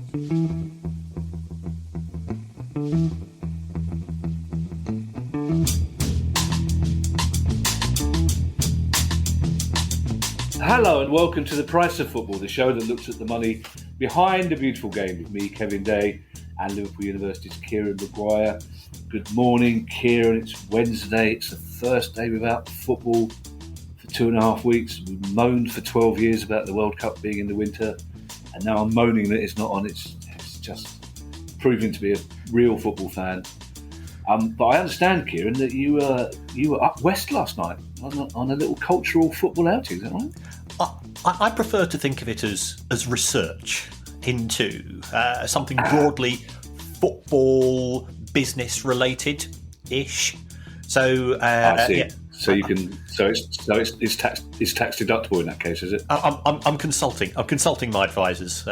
Hello and welcome to The Price of Football, the show that looks at the money behind the beautiful game with me, Kevin Day, and Liverpool University's Kieran Maguire. Good morning, Kieran. It's Wednesday. It's the first day without football for 2.5 weeks. We've moaned for 12 years about the World Cup being in the winter, and now I'm moaning that it's not on. It's just proving to be a real football fan. But I understand, Kieran, that you were up west last night on a little cultural football outing. Is that right? I prefer to think of it as research into something broadly football business related ish. So I see. yeah. So you can. So it's tax deductible in that case, is it? I'm consulting. I'm consulting my advisors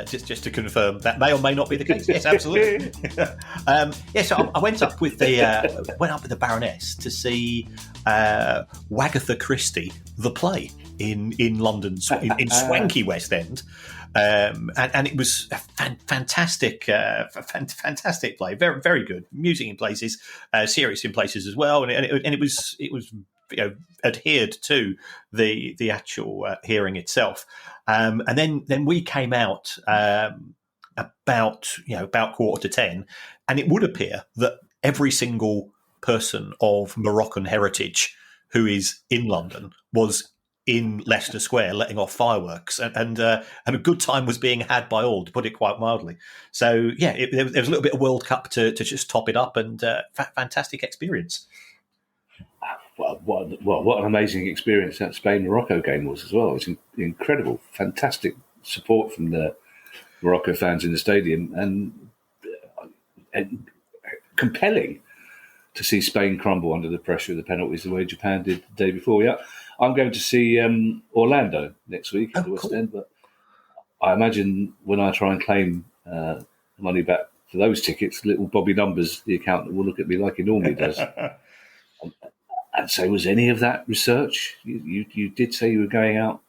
just to confirm that may or may not be the case. Yes, absolutely. So I went up with the Baroness to see Wagatha Christie, the play in London, in swanky West End. And it was a fantastic play. Very, very good. Amusing in places, serious in places as well. And it was adhered to the actual hearing itself. And then we came out about 10:15, and it would appear that every single person of Moroccan heritage who is in London was in Leicester Square letting off fireworks, and a good time was being had by all, to put it quite mildly. So yeah, there was a little bit of World Cup to just top it up, and fantastic experience. Well, what an amazing experience that Spain-Morocco game was as well. It was incredible, fantastic support from the Morocco fans in the stadium, and compelling to see Spain crumble under the pressure of the penalties the way Japan did the day before. Yeah, I'm going to see Orlando next week at the West End, but I imagine when I try and claim money back for those tickets, little Bobby Numbers, the accountant, will look at me like he normally does. And so, was any of that research? You did say you were going out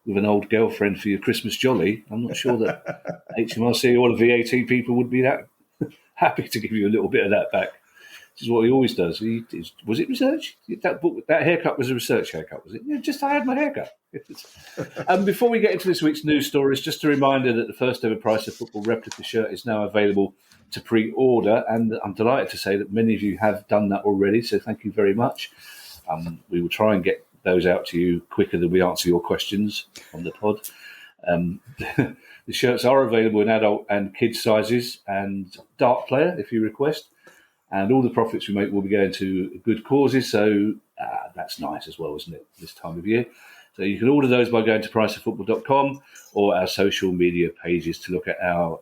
with an old girlfriend for your Christmas jolly. I'm not sure that HMRC or the VAT people would be that happy to give you a little bit of that back. This is what he always does. Was it research? That haircut was a research haircut, was it? Yeah, just I had my haircut. Before we get into this week's news stories, just a reminder that the first ever Price of Football replica shirt is now available to pre-order, and I'm delighted to say that many of you have done that already, so thank you very much. We will try and get those out to you quicker than we answer your questions on the pod. The shirts are available in adult and kids sizes and dart player if you request. And all the profits we make will be going to good causes. So that's nice as well, isn't it, this time of year? So you can order those by going to priceoffootball.com or our social media pages to look at our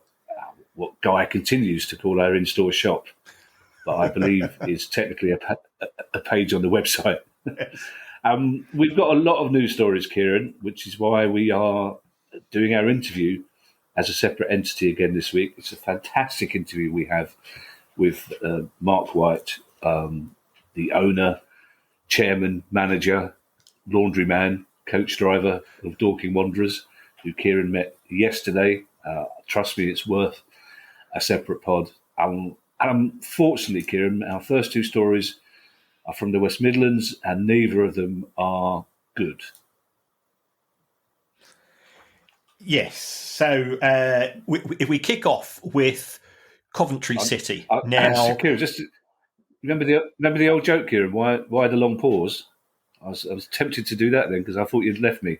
what Guy continues to call our in-store shop, but I believe is technically a page on the website. We've got a lot of news stories, Kieran, which is why we are doing our interview as a separate entity again this week. It's a fantastic interview we have with Mark White, the owner, chairman, manager, laundryman, coach driver of Dorking Wanderers, who Kieran met yesterday. Trust me, it's worth a separate pod. Unfortunately, Kieran, our first two stories are from the West Midlands, and neither of them are good. Yes. So if we kick off with Coventry City now. Kieran, just remember the old joke, Kieran. Why the long pause? I was tempted to do that then because I thought you'd left me,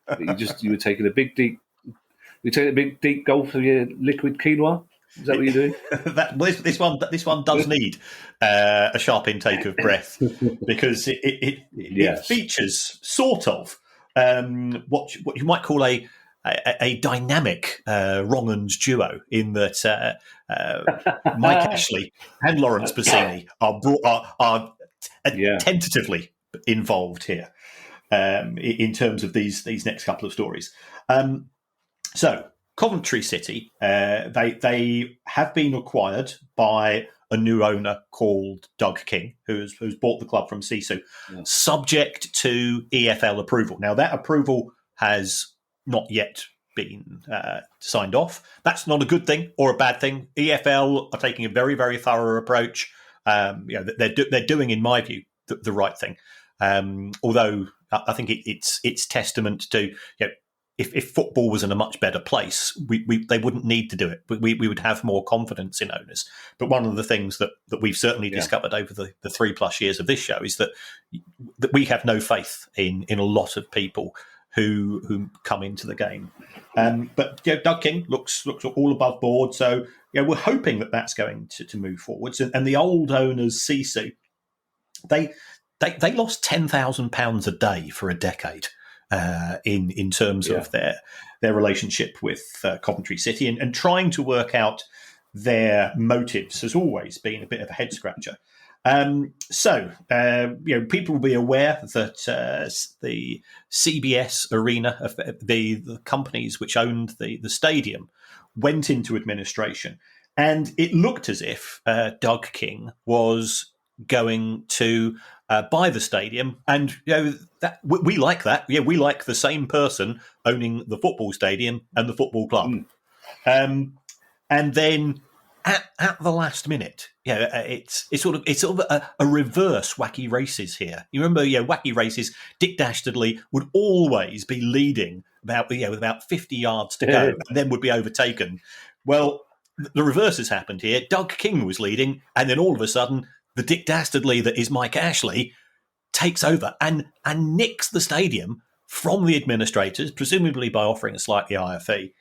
but you were taking a big deep. You taking a big deep gulp of your liquid quinoa. Is that what you're doing? This one does need a sharp intake of breath because it features sort of what you might call a dynamic wrong-uns duo in that Mike Ashley and Lawrence Bassini are tentatively involved here in terms of these next couple of stories. So Coventry City, they have been acquired by a new owner called Doug King, who's bought the club from Sisu, subject to EFL approval. Now, that approval has not yet been signed off. That's not a good thing or a bad thing. EFL are taking a very, very thorough approach. They're doing, in my view, the right thing. Although I think it's testament to, if football was in a much better place, they wouldn't need to do it. We would have more confidence in owners. But one of the things that we've certainly discovered over the 3+ years of this show is that we have no faith in a lot of people who come into the game. But Doug King looks all above board. So we're hoping that that's going to move forwards. And the old owners, Sisu, they lost £10,000 a day for a decade. In terms of their relationship with Coventry City, and trying to work out their motives has always been a bit of a head scratcher. People will be aware that the CBS Arena, the companies which owned the stadium, went into administration, and it looked as if Doug King was going to buy the stadium, and that we like that. We like the same person owning the football stadium and the football club. And then at the last minute, it's sort of a reverse Wacky Races here. You remember, Wacky Races, Dick Dastardly would always be leading with about 50 yards to go, and then would be overtaken. Well, the reverse has happened here. Doug King was leading, and then all of a sudden, the Dick Dastardly that is Mike Ashley takes over and nicks the stadium from the administrators, presumably by offering a slightly higher fee.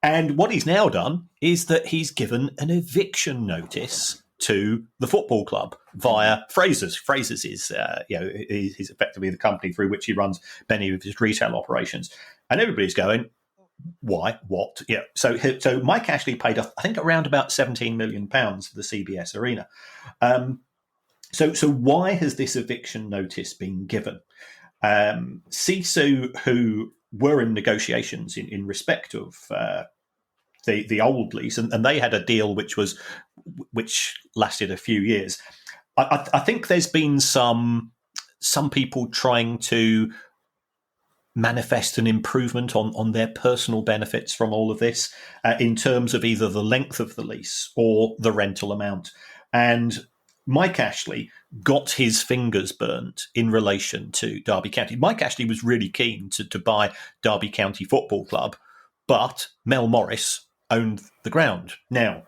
And what he's now done is that he's given an eviction notice to the football club via Fraser's. Fraser's is, he's effectively the company through which he runs many of his retail operations. And everybody's going, why? What? So Mike Ashley paid, I think, around about £17 million for the CBS Arena. So why has this eviction notice been given? Sisu, who were in negotiations in respect of the old lease, and they had a deal which lasted a few years. I think there's been some people trying to manifest an improvement on their personal benefits from all of this in terms of either the length of the lease or the rental amount. And Mike Ashley got his fingers burnt in relation to Derby County. Mike Ashley was really keen to buy Derby County Football Club, but Mel Morris owned the ground. Now,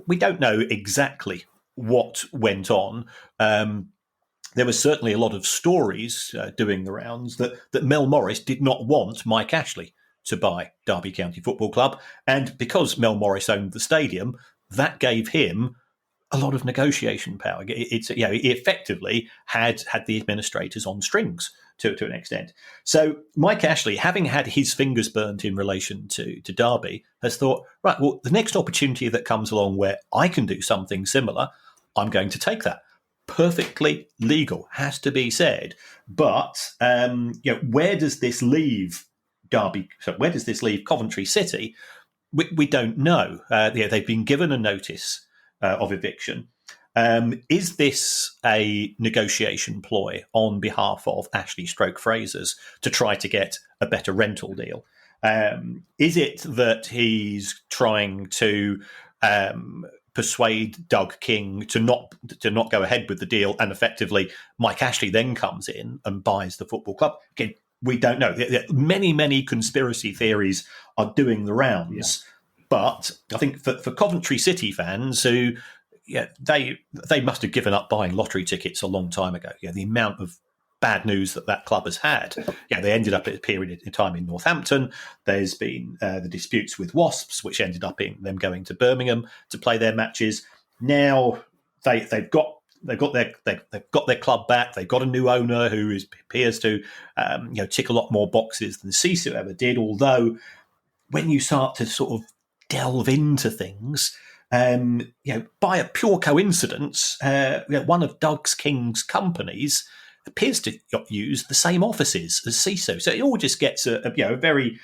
we don't know exactly what went on. There was certainly a lot of stories doing the rounds that Mel Morris did not want Mike Ashley to buy Derby County Football Club. And because Mel Morris owned the stadium, that gave him a lot of negotiation power. He effectively had the administrators on strings to an extent. So Mike Ashley, having had his fingers burnt in relation to Derby, has thought, right, well, the next opportunity that comes along where I can do something similar, I'm going to take that. Perfectly legal, has to be said. But where does this leave Derby? So where does this leave Coventry City? We don't know. They've been given a notice of eviction. Is this a negotiation ploy on behalf of Ashley Stroke Frasers to try to get a better rental deal? Is it that he's trying to persuade Doug King to not go ahead with the deal, and effectively Mike Ashley then comes in and buys the football club? Again, we don't know. Many conspiracy theories are doing the rounds, but I think for Coventry City fans who, they must have given up buying lottery tickets a long time ago. The amount of bad news that club has had. They ended up at a period of time in Northampton. There's been the disputes with Wasps, which ended up in them going to Birmingham to play their matches. Now they've got their club back. They've got a new owner who appears to tick a lot more boxes than Sisu ever did. Although when you start to sort of delve into things, by a pure coincidence, one of Doug King's companies appears to use the same offices as Sisu. So it all just gets very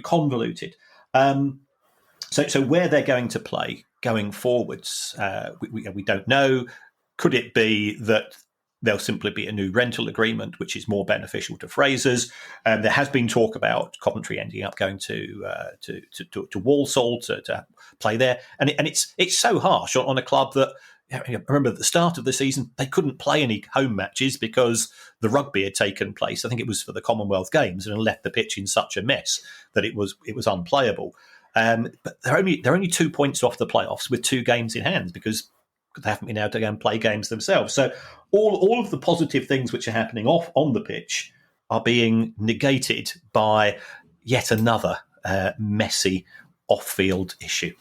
convoluted. So where they're going to play going forwards, we don't know. Could it be that there'll simply be a new rental agreement, which is more beneficial to Frasers. There has been talk about Coventry ending up going to Walsall to play there, and it's so harsh on a club that. I remember at the start of the season, they couldn't play any home matches because the rugby had taken place. I think it was for the Commonwealth Games, and left the pitch in such a mess that it was unplayable. But they're only 2 points off the playoffs with 2 games in hand because they haven't been able to go and play games themselves. So all of the positive things which are happening off on the pitch are being negated by yet another messy off-field issue.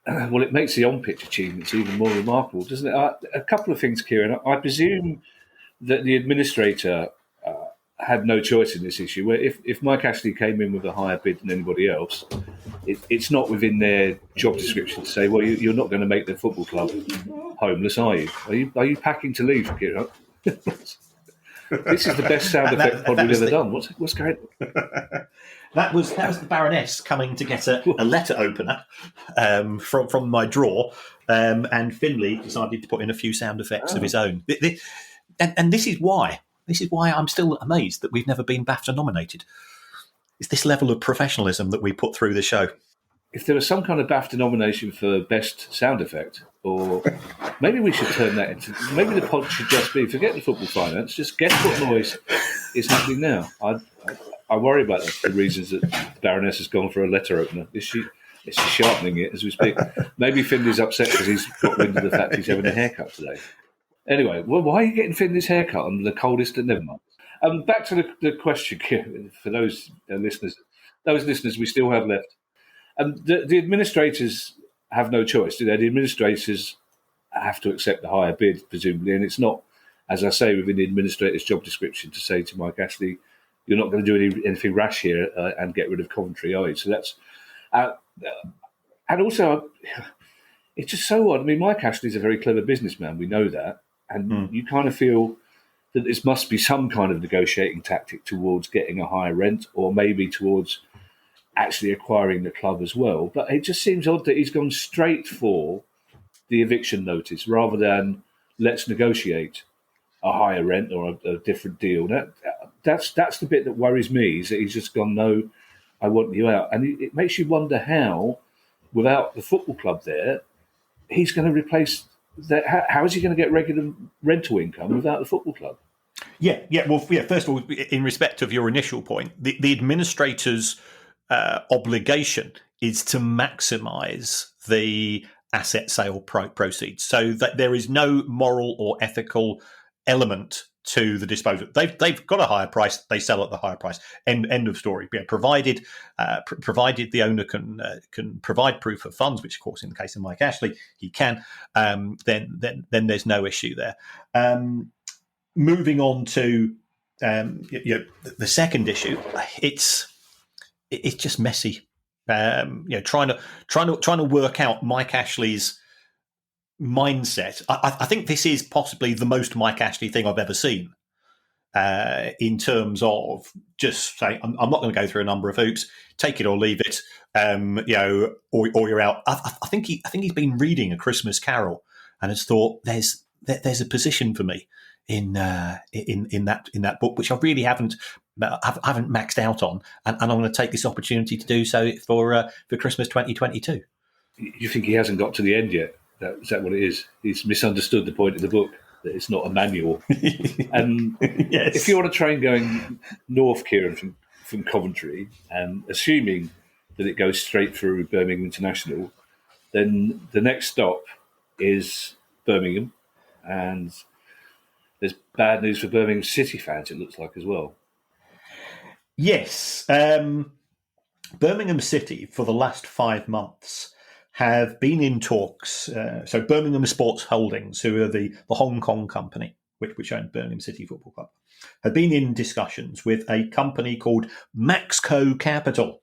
Well, it makes the on-pitch achievements even more remarkable, doesn't it? A couple of things, Kieran. I presume that the administrator had no choice in this issue. Where if Mike Ashley came in with a higher bid than anybody else, it's not within their job description to say, well, you're not going to make the football club homeless, are you? Are you packing to leave, Kieran? This is the best sound effect pod we've ever done. What's going on? That was the Baroness coming to get a letter opener from my drawer, and Finlay decided to put in a few sound effects of his own. And this is why I'm still amazed that we've never been BAFTA nominated. It's this level of professionalism that we put through the show. If there was some kind of BAFTA nomination for best sound effect, or maybe we should turn that into. Maybe the pod should just be forget the football finance. Just guess what noise is happening now. I worry about the reasons that the Baroness has gone for a letter opener. Is she sharpening it as we speak? Maybe Finley's upset because he's got wind of the fact he's having a haircut today. Anyway, well, why are you getting Finley's haircut on the coldest? Never mind. Back to the question for those listeners we still have left. The administrators have no choice, do they? The administrators have to accept the higher bid, presumably, and it's not, as I say, within the administrator's job description to say to Mike Ashley, you're not going to do anything rash here and get rid of Coventry, are you? So that's... and also, it's just so odd. I mean, Mike Ashley's a very clever businessman, we know that, and you kind of feel that this must be some kind of negotiating tactic towards getting a higher rent, or maybe towards actually acquiring the club as well. But it just seems odd that he's gone straight for the eviction notice rather than let's negotiate a higher rent or a different deal. That's the bit that worries me, is that he's just gone, no, I want you out. And it makes you wonder how, without the football club there, he's going to replace that. How is he going to get regular rental income without the football club? Well, first of all, in respect of your initial point, the administrator's obligation is to maximise the asset sale proceeds, so that there is no moral or ethical element to the disposal. They've got a higher price, they sell at the higher price. End of story. Provided the owner can provide proof of funds, which of course in the case of Mike Ashley he can. Then there's no issue there. Moving on to the second issue, it's just messy. Trying to work out Mike Ashley's mindset. I think this is possibly the most Mike Ashley thing I've ever seen, in terms of just saying, I'm not going to go through a number of hoops, take it or leave it, or you're out. I think he's been reading A Christmas Carol and has thought there's a position for me in that book, which I really haven't maxed out on, and I'm going to take this opportunity to do so for Christmas 2022. You think he hasn't got to the end yet? Is that what it is? He's misunderstood the point of the book, that it's not a manual. And yes. If you're on a train going north, Kieran, from Coventry, and assuming that it goes straight through Birmingham International, then the next stop is Birmingham, and there's bad news for Birmingham City fans, it looks like, as well. Yes. Birmingham City, for the last 5 months, have been in talks. So Birmingham Sports Holdings, who are the Hong Kong company, which own Birmingham City Football Club, have been in discussions with a company called Maxco Capital,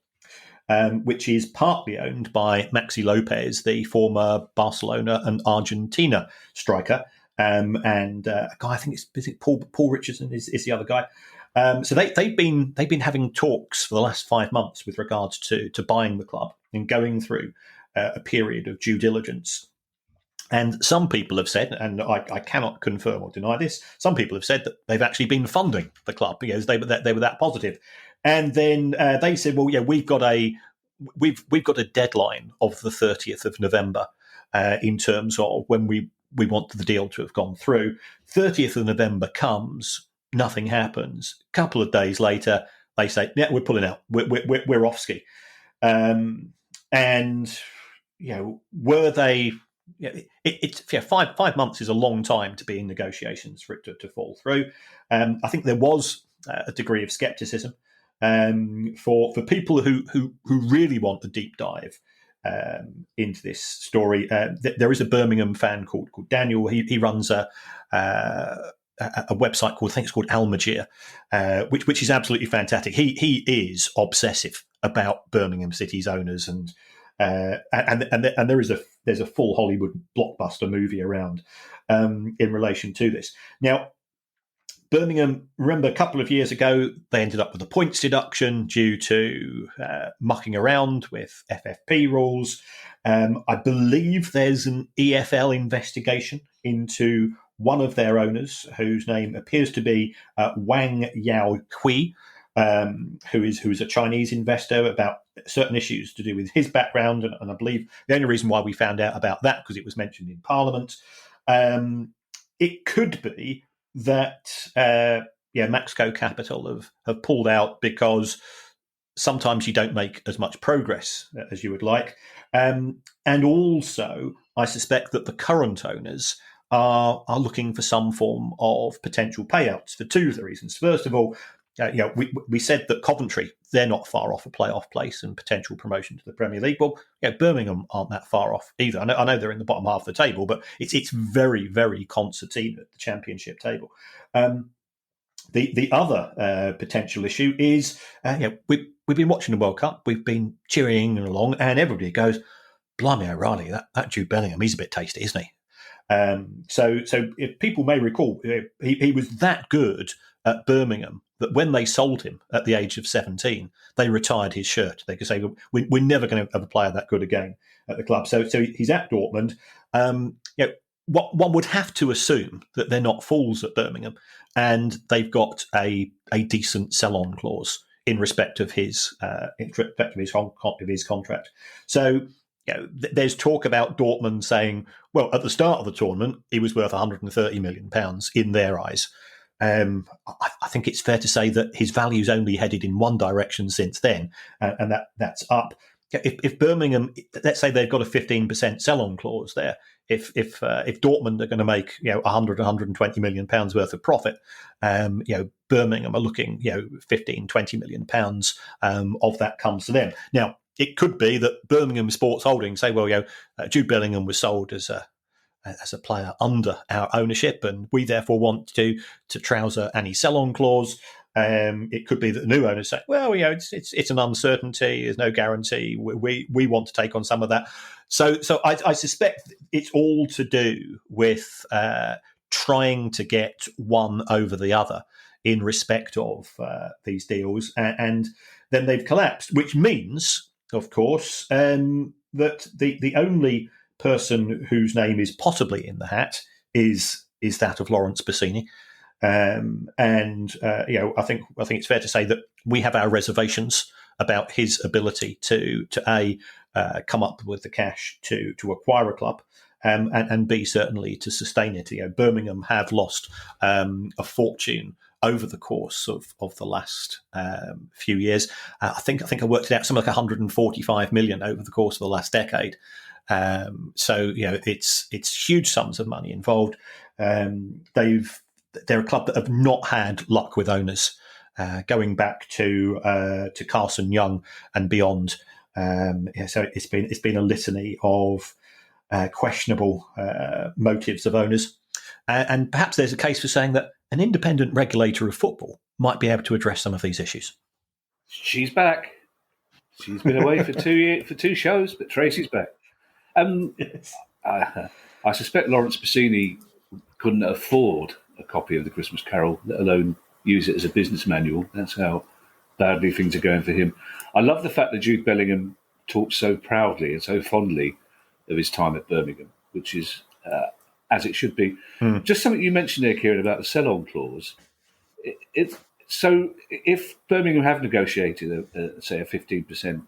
which is partly owned by Maxi Lopez, the former Barcelona and Argentina striker, and a guy, I think it's Paul Richardson is the other guy. So they've been having talks for the last 5 months with regards to buying the club and going through a period of due diligence. And some people have said, and I cannot confirm or deny this, some people have said that they've actually been funding the club because they were that positive. And then they said, well, yeah, we've got a deadline of the 30th of November in terms of when we want the deal to have gone through. 30th of November comes, nothing happens. A couple of days later, they say, yeah, we're pulling out. We're off ski. And were they? It's 5 months is a long time to be in negotiations for it to fall through. I think there was a degree of scepticism for people who really want the deep dive into this story. There is a Birmingham fan called Daniel. He runs a website called, I think it's called Almagier, which is absolutely fantastic. He is obsessive about Birmingham City's owners, and there's a full Hollywood blockbuster movie around in relation to this. Now, Birmingham, remember a couple of years ago, they ended up with a points deduction due to mucking around with FFP rules. I believe there's an EFL investigation into one of their owners, whose name appears to be Wang Yao Kui, who is a Chinese investor, about certain issues to do with his background. And I believe the only reason why we found out about that, because it was mentioned in Parliament. It could be that Maxco Capital have pulled out because sometimes you don't make as much progress as you would like. And also, I suspect that the current owners are looking for some form of potential payouts for two of the reasons. First of all, we said that Coventry, they're not far off a playoff place and potential promotion to the Premier League. Well, Birmingham aren't that far off either. I know they're in the bottom half of the table, but it's very, very concertina at the Championship table. The other potential issue is we've been watching the World Cup, we've been cheering along, and everybody goes, "Blimey O'Reilly, that Jude Bellingham, he's a bit tasty, isn't he?" So if people may recall, he was that good at Birmingham that when they sold him at the age of 17, they retired his shirt. They could say, we're never going to have a player that good again at the club. So he's at Dortmund. What one would have to assume that they're not fools at Birmingham, and they've got a decent sell-on clause in respect of his contract. So there's talk about Dortmund saying, well, at the start of the tournament, he was worth £130 million in their eyes. I think it's fair to say that his value's only headed in one direction since then, and that's up. If Birmingham, let's say they've got a 15% sell-on clause there, if Dortmund are going to make 120 million pounds worth of profit, Birmingham are looking 15-20 million pounds of that comes to them. Now, it could be that Birmingham Sports Holdings say, well, Jude Bellingham was sold as a player under our ownership, and we therefore want to trouser any sell-on clause. It could be that the new owners say, well, it's an uncertainty. There's no guarantee. We want to take on some of that. So I suspect it's all to do with trying to get one over the other in respect of these deals, and then they've collapsed, which means, of course, that the only person whose name is possibly in the hat is that of Lawrence Bassini. I think it's fair to say that we have our reservations about his ability to come up with the cash to acquire a club, and B, certainly to sustain it. Birmingham have lost a fortune over the course of the last few years. I think I worked it out, something like 145 million over the course of the last decade. It's huge sums of money involved. They're a club that have not had luck with owners, going back to Carson Young and beyond. So it's been a litany of questionable motives of owners, and perhaps there's a case for saying that an independent regulator of football might be able to address some of these issues. She's back. She's been away for 2 years, for 2 shows, but Tracy's back. Yes. I suspect Lawrence Bassini couldn't afford a copy of the Christmas Carol, let alone use it as a business manual. That's how badly things are going for him. I love the fact that Jude Bellingham talks so proudly and so fondly of his time at Birmingham, which is as it should be. Just something you mentioned there, Kieran, about the sell-on clause. So if Birmingham have negotiated, say, a 15%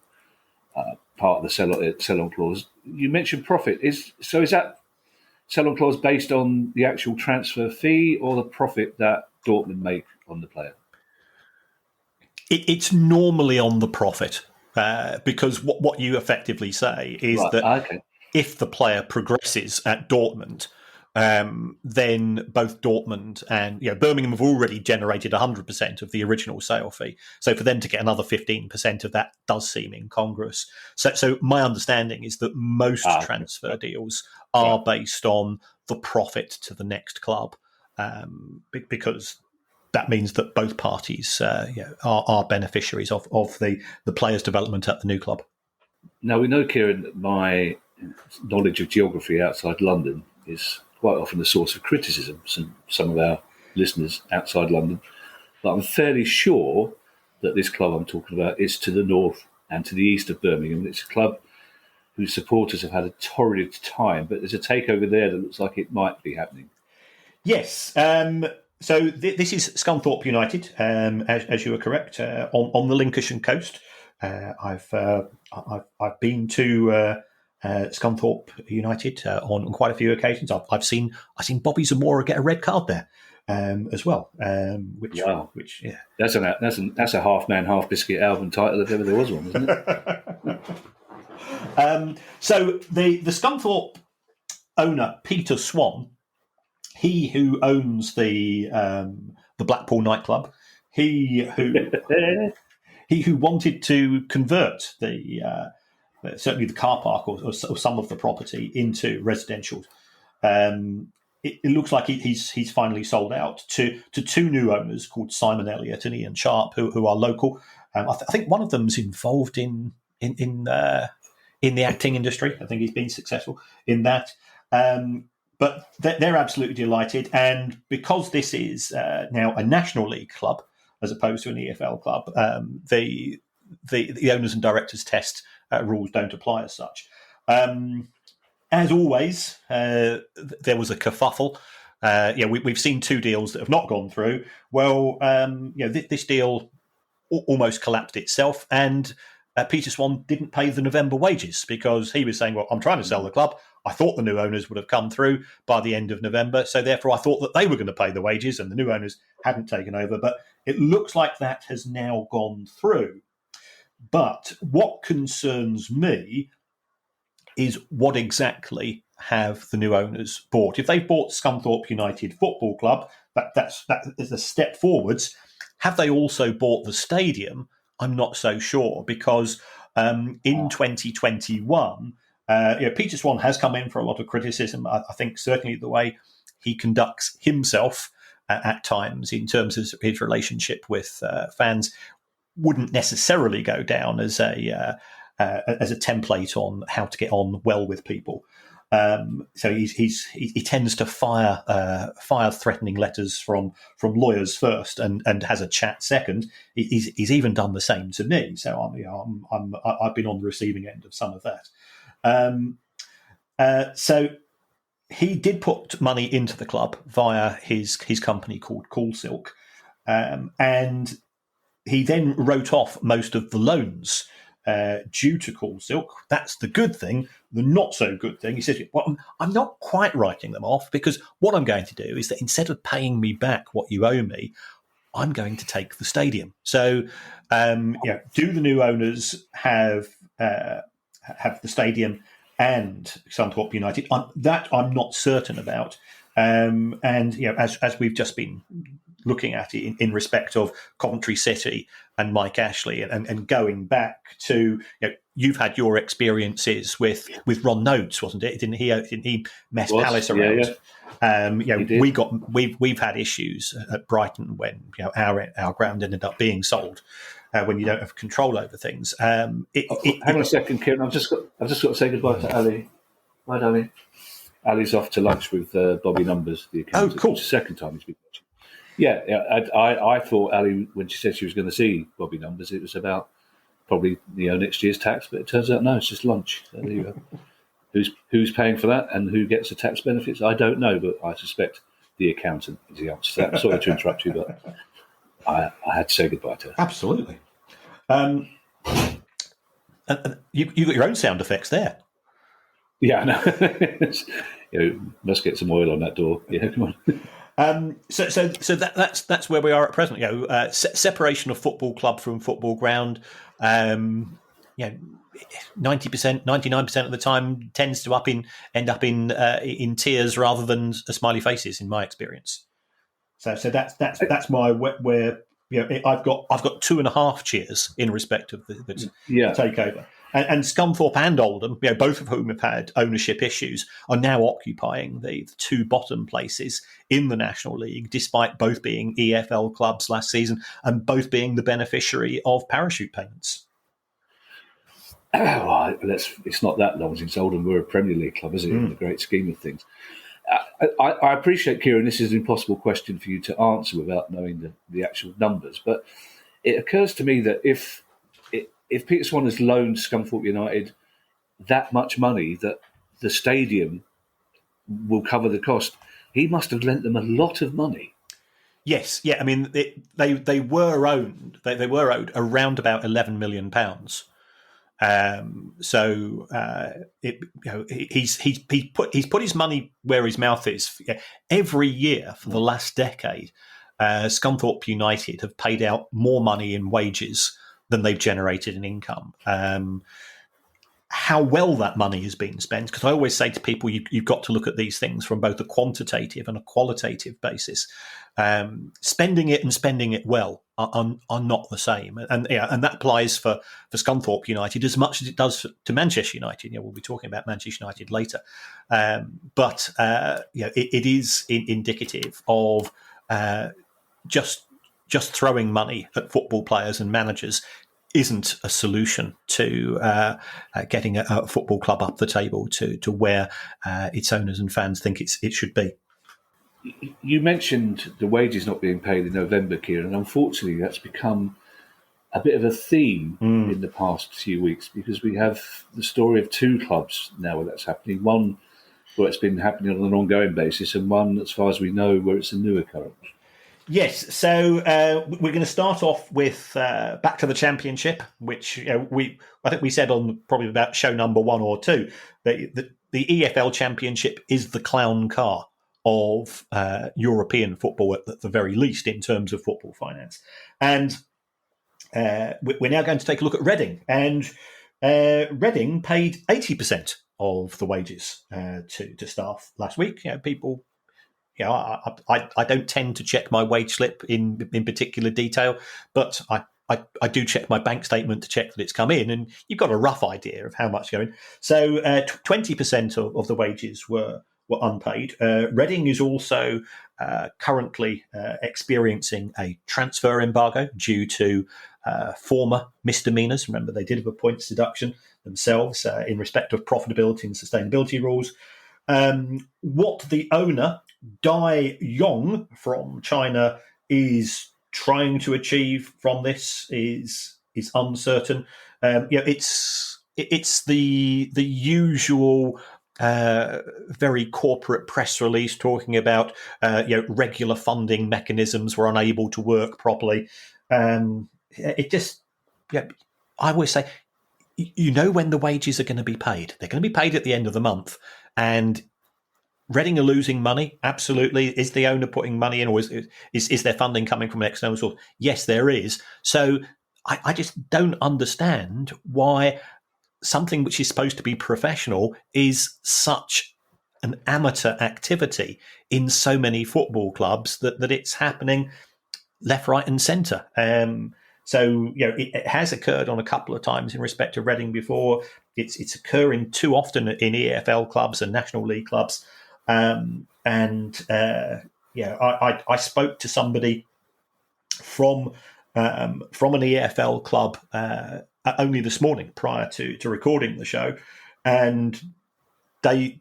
part of the sell-on clause, you mentioned profit. Is that sell-on clause based on the actual transfer fee or the profit that Dortmund make on the player? It's normally on the profit, because what you effectively say is that if the player progresses at Dortmund, then both Dortmund and Birmingham have already generated 100% of the original sale fee. So for them to get another 15% of that does seem incongruous. So my understanding is that most transfer deals are based on the profit to the next club, because that means that both parties are beneficiaries of the player's development at the new club. Now, we know, Kieran, that my knowledge of geography outside London is quite often a source of criticism from some of our listeners outside London. But I'm fairly sure that this club I'm talking about is to the north and to the east of Birmingham. It's a club whose supporters have had a torrid time, but there's a takeover there that looks like it might be happening. Yes. So this is Scunthorpe United, as you were correct, on the Lincolnshire coast. I've been to Scunthorpe United on quite a few occasions. I've seen Bobby Zamora get a red card there as well. Which that's a half man, half biscuit album title if ever there was one, isn't it? So the Scunthorpe owner, Peter Swan, he who owns the Blackpool nightclub, he who wanted to convert certainly the car park or some of the property into residential. It looks like he's finally sold out to two new owners called Simon Elliott and Ian Sharp, who are local. I think one of them's involved in the acting industry. I think he's been successful in that. But they're absolutely delighted, and because this is now a National League club as opposed to an EFL club, the owners and directors test rules don't apply as such. As always, there was a kerfuffle. We've seen two deals that have not gone through. Well, this deal almost collapsed itself, and Peter Swan didn't pay the November wages because he was saying, well, I'm trying to sell the club. I thought the new owners would have come through by the end of November, so therefore I thought that they were going to pay the wages and the new owners hadn't taken over. But it looks like that has now gone through. But what concerns me is what exactly have the new owners bought. If they've bought Scunthorpe United Football Club, that is a step forwards. Have they also bought the stadium? I'm not so sure, because in 2021, Peter Swan has come in for a lot of criticism. I think certainly the way he conducts himself at times in terms of his relationship with fans wouldn't necessarily go down as a template on how to get on well with people. So he tends to fire threatening letters from lawyers first and has a chat second. He's even done the same to me. So I've been on the receiving end of some of that. So he did put money into the club via his company called Cool Silk, and he then wrote off most of the loans due to Cool Silk. That's the good thing. The not so good thing, he says, well, I'm not quite writing them off, because what I'm going to do is that instead of paying me back what you owe me, I'm going to take the stadium. So, do the new owners have the stadium and Scunthorpe United? That I'm not certain about. And as we've just been looking at it in respect of Coventry City and Mike Ashley, and going back to, you've had your experiences with Ron Nodes, wasn't it? Didn't he mess Palace around? We've had issues at Brighton when our ground ended up being sold. When you don't have control over things. Hang on a second, Kieran. I've just got to say goodbye to Ali. Bye, darling. Ali's off to lunch with Bobby Numbers, the accountant. Oh, cool. It's the second time he's been watching. Yeah. I thought Ali, when she said she was going to see Bobby Numbers, it was about probably next year's tax, but it turns out no, it's just lunch. So there you Who's paying for that and who gets the tax benefits? I don't know, but I suspect the accountant is the answer to that. I'm sorry to interrupt you, but I had to say goodbye to her. Absolutely. And you got your own sound effects there. Yeah, I know. Must get some oil on that door. Yeah, come on. So that's where we are at present. Separation of football club from football ground. 90%, 99% of the time tends to end up in tears rather than smiley faces, in my experience. So that's my where I've got 2.5 cheers in respect of the takeover. And Scunthorpe and Oldham, both of whom have had ownership issues, are now occupying the two bottom places in the National League, despite both being EFL clubs last season and both being the beneficiary of parachute payments. Well, it's not that long since Oldham were a Premier League club, is it, in the great scheme of things? I appreciate, Kieran, this is an impossible question for you to answer without knowing the actual numbers, but it occurs to me that if Peter Swan has loaned Scunthorpe United that much money that the stadium will cover the cost, he must have lent them a lot of money. Yes, yeah. I mean, they were owed around about £11 million. He's put his money where his mouth is. Every year for the last decade, Scunthorpe United have paid out more money in wages than they've generated in income. How well that money has been spent, because I always say to people, you've got to look at these things from both a quantitative and a qualitative basis. Spending it and spending it well are not the same, and that applies for Scunthorpe United as much as it does to Manchester United. We'll be talking about Manchester United later, but it is indicative of just throwing money at football players and managers isn't a solution to getting a football club up the table to where its owners and fans think it should be. You mentioned the wages not being paid in November, Kieran, and unfortunately that's become a bit of a theme in the past few weeks, because we have the story of two clubs now where that's happening. One where it's been happening on an ongoing basis, and one, as far as we know, where it's a new occurrence. Yes, so we're going to start off with back to the Championship, which I think we said on probably about show number 1 or 2 that the EFL Championship is the clown car of European football, at the very least, in terms of football finance. And we're now going to take a look at Reading, and Reading paid 80% of the wages to staff last week. People. I don't tend to check my wage slip in particular detail, but I do check my bank statement to check that it's come in, and you've got a rough idea of how much going. So 20% of the wages were unpaid. Reading is also currently experiencing a transfer embargo due to former misdemeanours. Remember, they did have a points deduction themselves in respect of profitability and sustainability rules. What the owner, Dai Yong from China, is trying to achieve from this is uncertain. It's the usual very corporate press release talking about regular funding mechanisms were unable to work properly. It just, I always say, when the wages are going to be paid. They're going to be paid at the end of the month, and Reading are losing money. Absolutely. Is the owner putting money in, or is their funding coming from an external source? Yes, there is. So I just don't understand why something which is supposed to be professional is such an amateur activity in so many football clubs that it's happening left, right, and centre. So it has occurred on a couple of times in respect to Reading before. It's occurring too often in EFL clubs and National League clubs. I spoke to somebody from an EFL club only this morning prior to recording the show, and they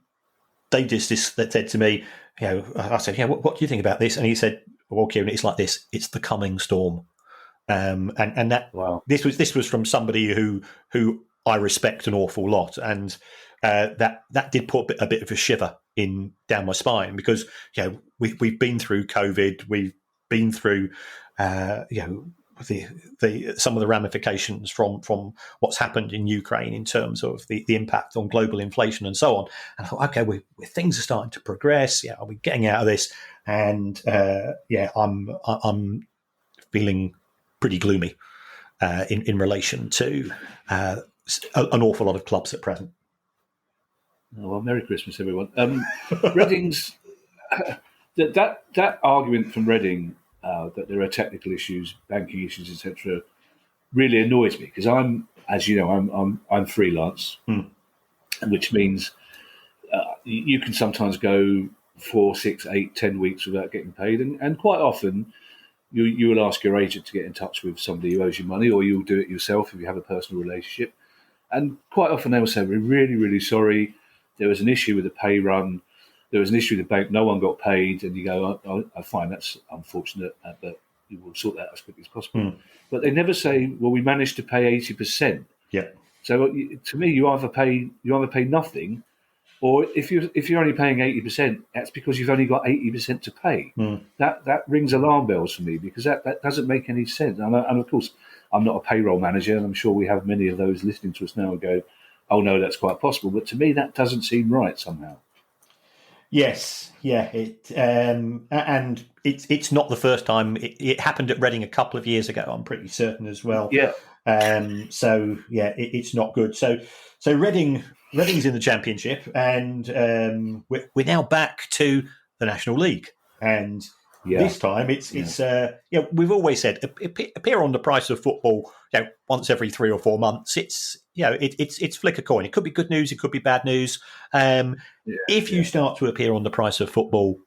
said to me, I said, what do you think about this? And he said, well, Kieran, it's like this. It's the coming storm. And that, wow. This was from somebody who I respect an awful lot, and that did put a bit of a shiver down my spine, because we've been through COVID, we've been through the some of the ramifications from what's happened in Ukraine in terms of the impact on global inflation and so on. And I thought, okay, things are starting to progress. Are we getting out of this? And I'm feeling pretty gloomy in relation to an awful lot of clubs at present. Oh, well, Merry Christmas, everyone. Reading's that argument from Reading that there are technical issues, banking issues, etc., really annoys me, because I'm freelance, which means you can sometimes go 4, 6, 8, 10 weeks without getting paid, and quite often you will ask your agent to get in touch with somebody who owes you money, or you'll do it yourself if you have a personal relationship. And quite often they will say, "We're really, really sorry. There was an issue with the pay run. There was an issue with the bank. No one got paid." And you go, "I find that's unfortunate, but we will sort that as quickly as possible." But they never say, "Well, we managed to pay 80%." Yeah. So to me, you either pay nothing, or if you're only paying 80%, that's because you've only got 80% to pay. That rings alarm bells for me, because that doesn't make any sense. And of course, I'm not a payroll manager, and I'm sure we have many of those listening to us now and go, "Oh no, that's quite possible." But to me, that doesn't seem right somehow. Yes, yeah, and it's not the first time. It happened at Reading a couple of years ago, I'm pretty certain as well. Yeah. So yeah, it's not good. So Reading's in the Championship, and we're now back to the National League, and this time it's we've always said appear on the price of football once every 3 or 4 months. It's flick a coin. It could be good news, it could be bad news. If you start to appear on the price of football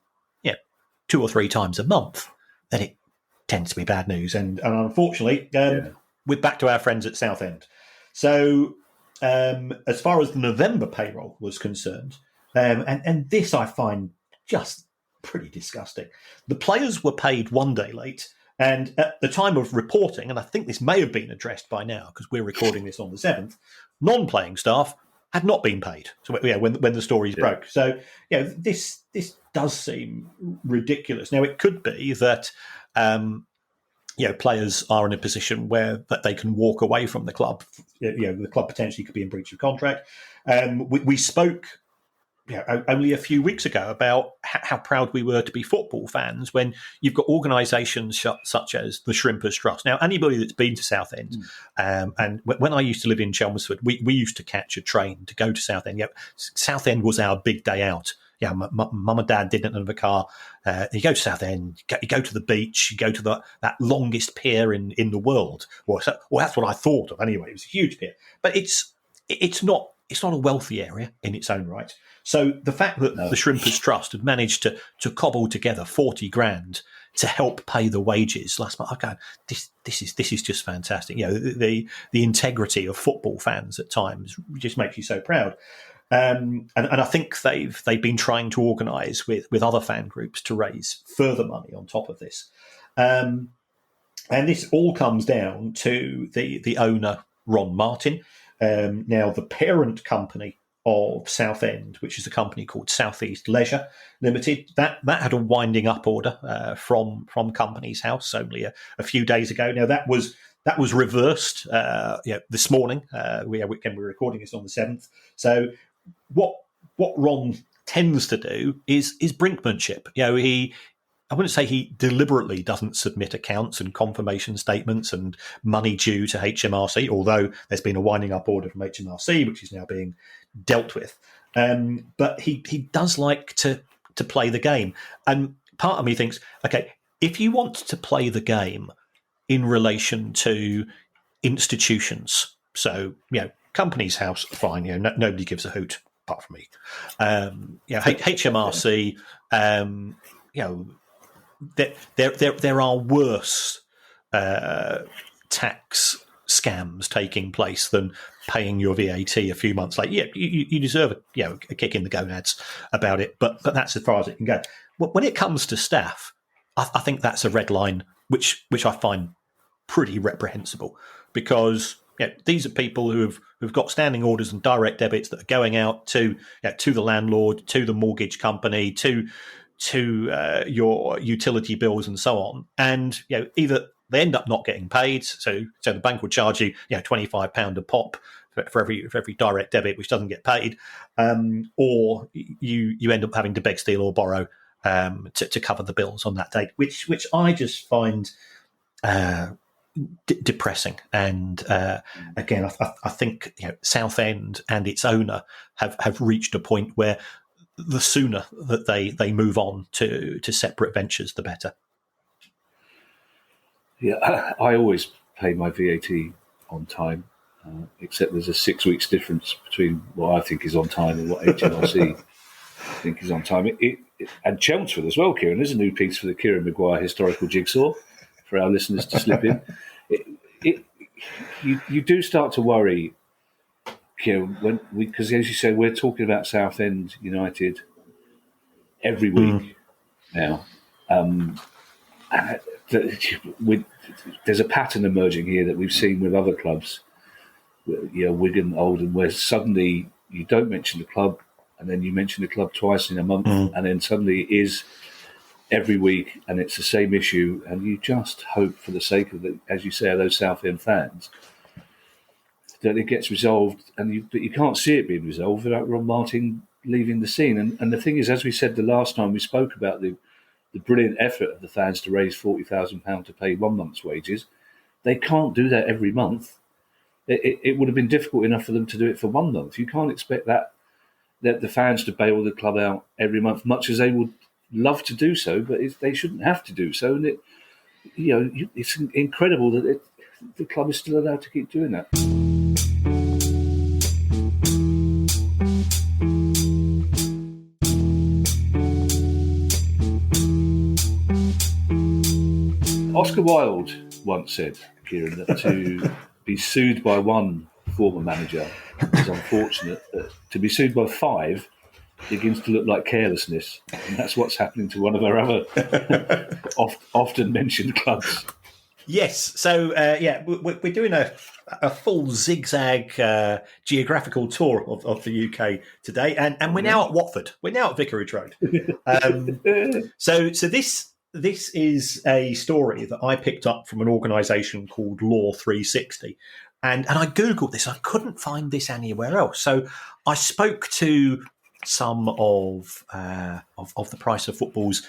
2 or 3 times a month, then it tends to be bad news. And unfortunately, we're back to our friends at Southend. So as far as the November payroll was concerned, and this I find just pretty disgusting. The players were paid 1 day late, and at the time of reporting, and I think this may have been addressed by now because we're recording this on the 7th, non-playing staff had not been paid. So when the stories broke. So this does seem ridiculous. Now it could be that players are in a position where that they can walk away from the club. The club potentially could be in breach of contract. We spoke only a few weeks ago about how proud we were to be football fans when you've got organisations such as the Shrimpers Trust. Now, anybody that's been to Southend, and when I used to live in Chelmsford, we used to catch a train to go to Southend. Southend was our big day out. Mum and Dad didn't have a car. You go to Southend, you go to the beach, you go to that longest pier in the world. Well, that's what I thought of anyway. It was a huge pier, but it's not a wealthy area in its own right. So the fact that the Shrimpers Trust had managed to cobble together 40 grand to help pay the wages last month, this is just fantastic. The integrity of football fans at times just makes you so proud. And I think they've been trying to organise with other fan groups to raise further money on top of this. And this all comes down to the owner, Ron Martin. Now, the parent company of Southend, which is a company called South East Leisure Limited, that had a winding up order from Companies House only a few days ago. Now that was reversed this morning. We're recording this on the 7th. So what Ron tends to do is brinkmanship. I wouldn't say he deliberately doesn't submit accounts and confirmation statements and money due to HMRC, although there's been a winding up order from HMRC, which is now being dealt with. But he does like to play the game. And part of me thinks, okay, if you want to play the game in relation to institutions, so, Companies House, fine, nobody gives a hoot apart from me. HMRC, there are worse tax scams taking place than paying your VAT a few months late. You deserve a kick in the gonads about it, but that's as far as it can go. When it comes to staff, I think that's a red line which I find pretty reprehensible, because these are people who've got standing orders and direct debits that are going out to the landlord, to the mortgage company, to your utility bills and so on, and either they end up not getting paid, so the bank will charge you £25 a pop for every direct debit which doesn't get paid, or you end up having to beg, steal, or borrow to cover the bills on that date, which I just find depressing. And again, I think Southend and its owner have reached a point where the sooner that they move on to separate ventures, the better. Yeah, I always pay my VAT on time, except there's a 6 weeks difference between what I think is on time and what HMRC think is on time. And Chelmsford as well, Kieran. There's a new piece for the Kieran Maguire historical jigsaw for our listeners to slip in. You do start to worry, Kieran, because as you say, we're talking about Southend United every week now. There's a pattern emerging here that we've seen with other clubs, Wigan, Oldham, where suddenly you don't mention the club, and then you mention the club twice in a month, and then suddenly it is every week, and it's the same issue, and you just hope, for the sake of as you say, those Southend fans, that it gets resolved, but you can't see it being resolved without Ron Martin leaving the scene. And the thing is, as we said the last time we spoke about the brilliant effort of the fans to raise £40,000 to pay 1 month's wages, they can't do that every month. It would have been difficult enough for them to do it for 1 month. You can't expect that the fans to bail the club out every month, much as they would love to do so, but they shouldn't have to do so. And it's incredible that the club is still allowed to keep doing that. Oscar Wilde once said, Kieran, that to be sued by one former manager is unfortunate, but to be sued by 5 begins to look like carelessness. And that's what's happening to one of our other often mentioned clubs. Yes, so we're doing a full zigzag geographical tour of the UK today, and we're now at Watford. We're now at Vicarage Road. So this is a story that I picked up from an organisation called Law 360, and I googled this. I couldn't find this anywhere else, so I spoke to some of the Price of Football's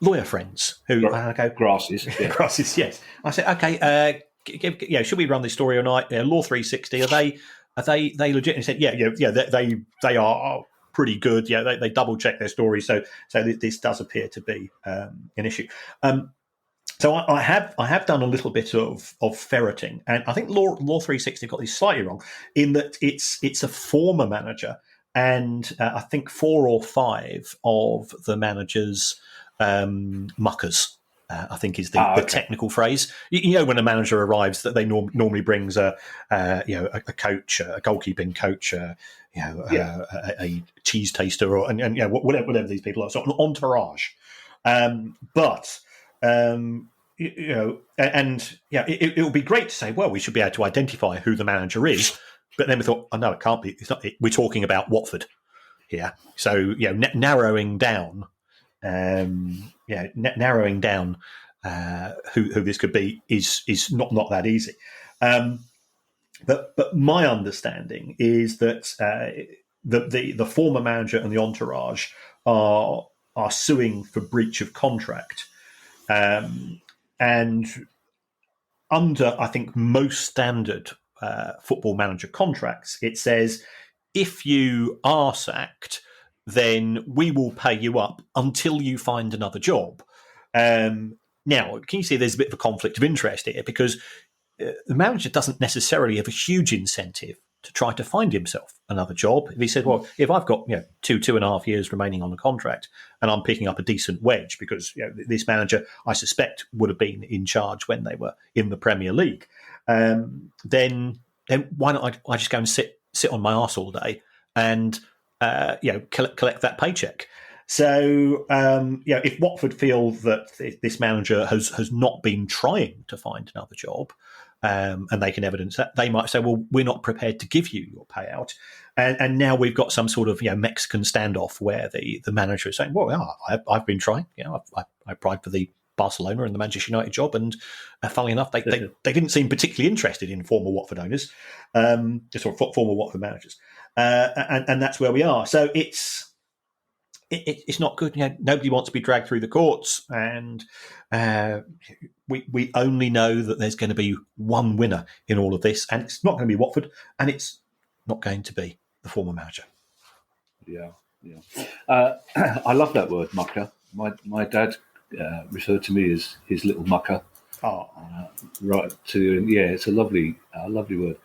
lawyer friends who go grasses, yeah. Grasses, yes. I said, okay, should we run this story or not? Law 360, are they legit? And he said, they are pretty good. Yeah, they double check their story, so this does appear to be an issue. So I have done a little bit of ferreting, and I think Law 360 got this slightly wrong in that it's a former manager, and I think 4 or 5 of the managers muckers, I think is the technical phrase. When a manager arrives, that they normally brings a coach, a goalkeeping coach, a cheese taster, or whatever these people are, so an entourage. It would be great to say, well, we should be able to identify who the manager is, but then we thought, oh no, it can't be. It's not. We're talking about Watford here, so narrowing down. Narrowing down who this could be is not that easy. But my understanding is that the former manager and the entourage are suing for breach of contract, and under, I think, most standard football manager contracts, it says if you are sacked, then we will pay you up until you find another job. Now, can you see there's a bit of a conflict of interest here, because the manager doesn't necessarily have a huge incentive to try to find himself another job. If he said, well, if I've got 2.5 years remaining on the contract and I'm picking up a decent wage, because this manager, I suspect, would have been in charge when they were in the Premier League, then why not I just go and sit on my arse all day and collect that paycheck. So, if Watford feel that this manager has not been trying to find another job, and they can evidence that, they might say, well, we're not prepared to give you your payout. And now we've got some sort of Mexican standoff where the manager is saying, well, yeah, I've been trying. I applied for the Barcelona and the Manchester United job, and funnily enough, they didn't seem particularly interested in former Watford owners, former Watford managers, and that's where we are. So it's not good. Nobody wants to be dragged through the courts, and we only know that there's going to be one winner in all of this, and it's not going to be Watford, and it's not going to be the former manager. Yeah. I love that word, mucker. My dad referred to me as his little mucker. Oh, it's a lovely word.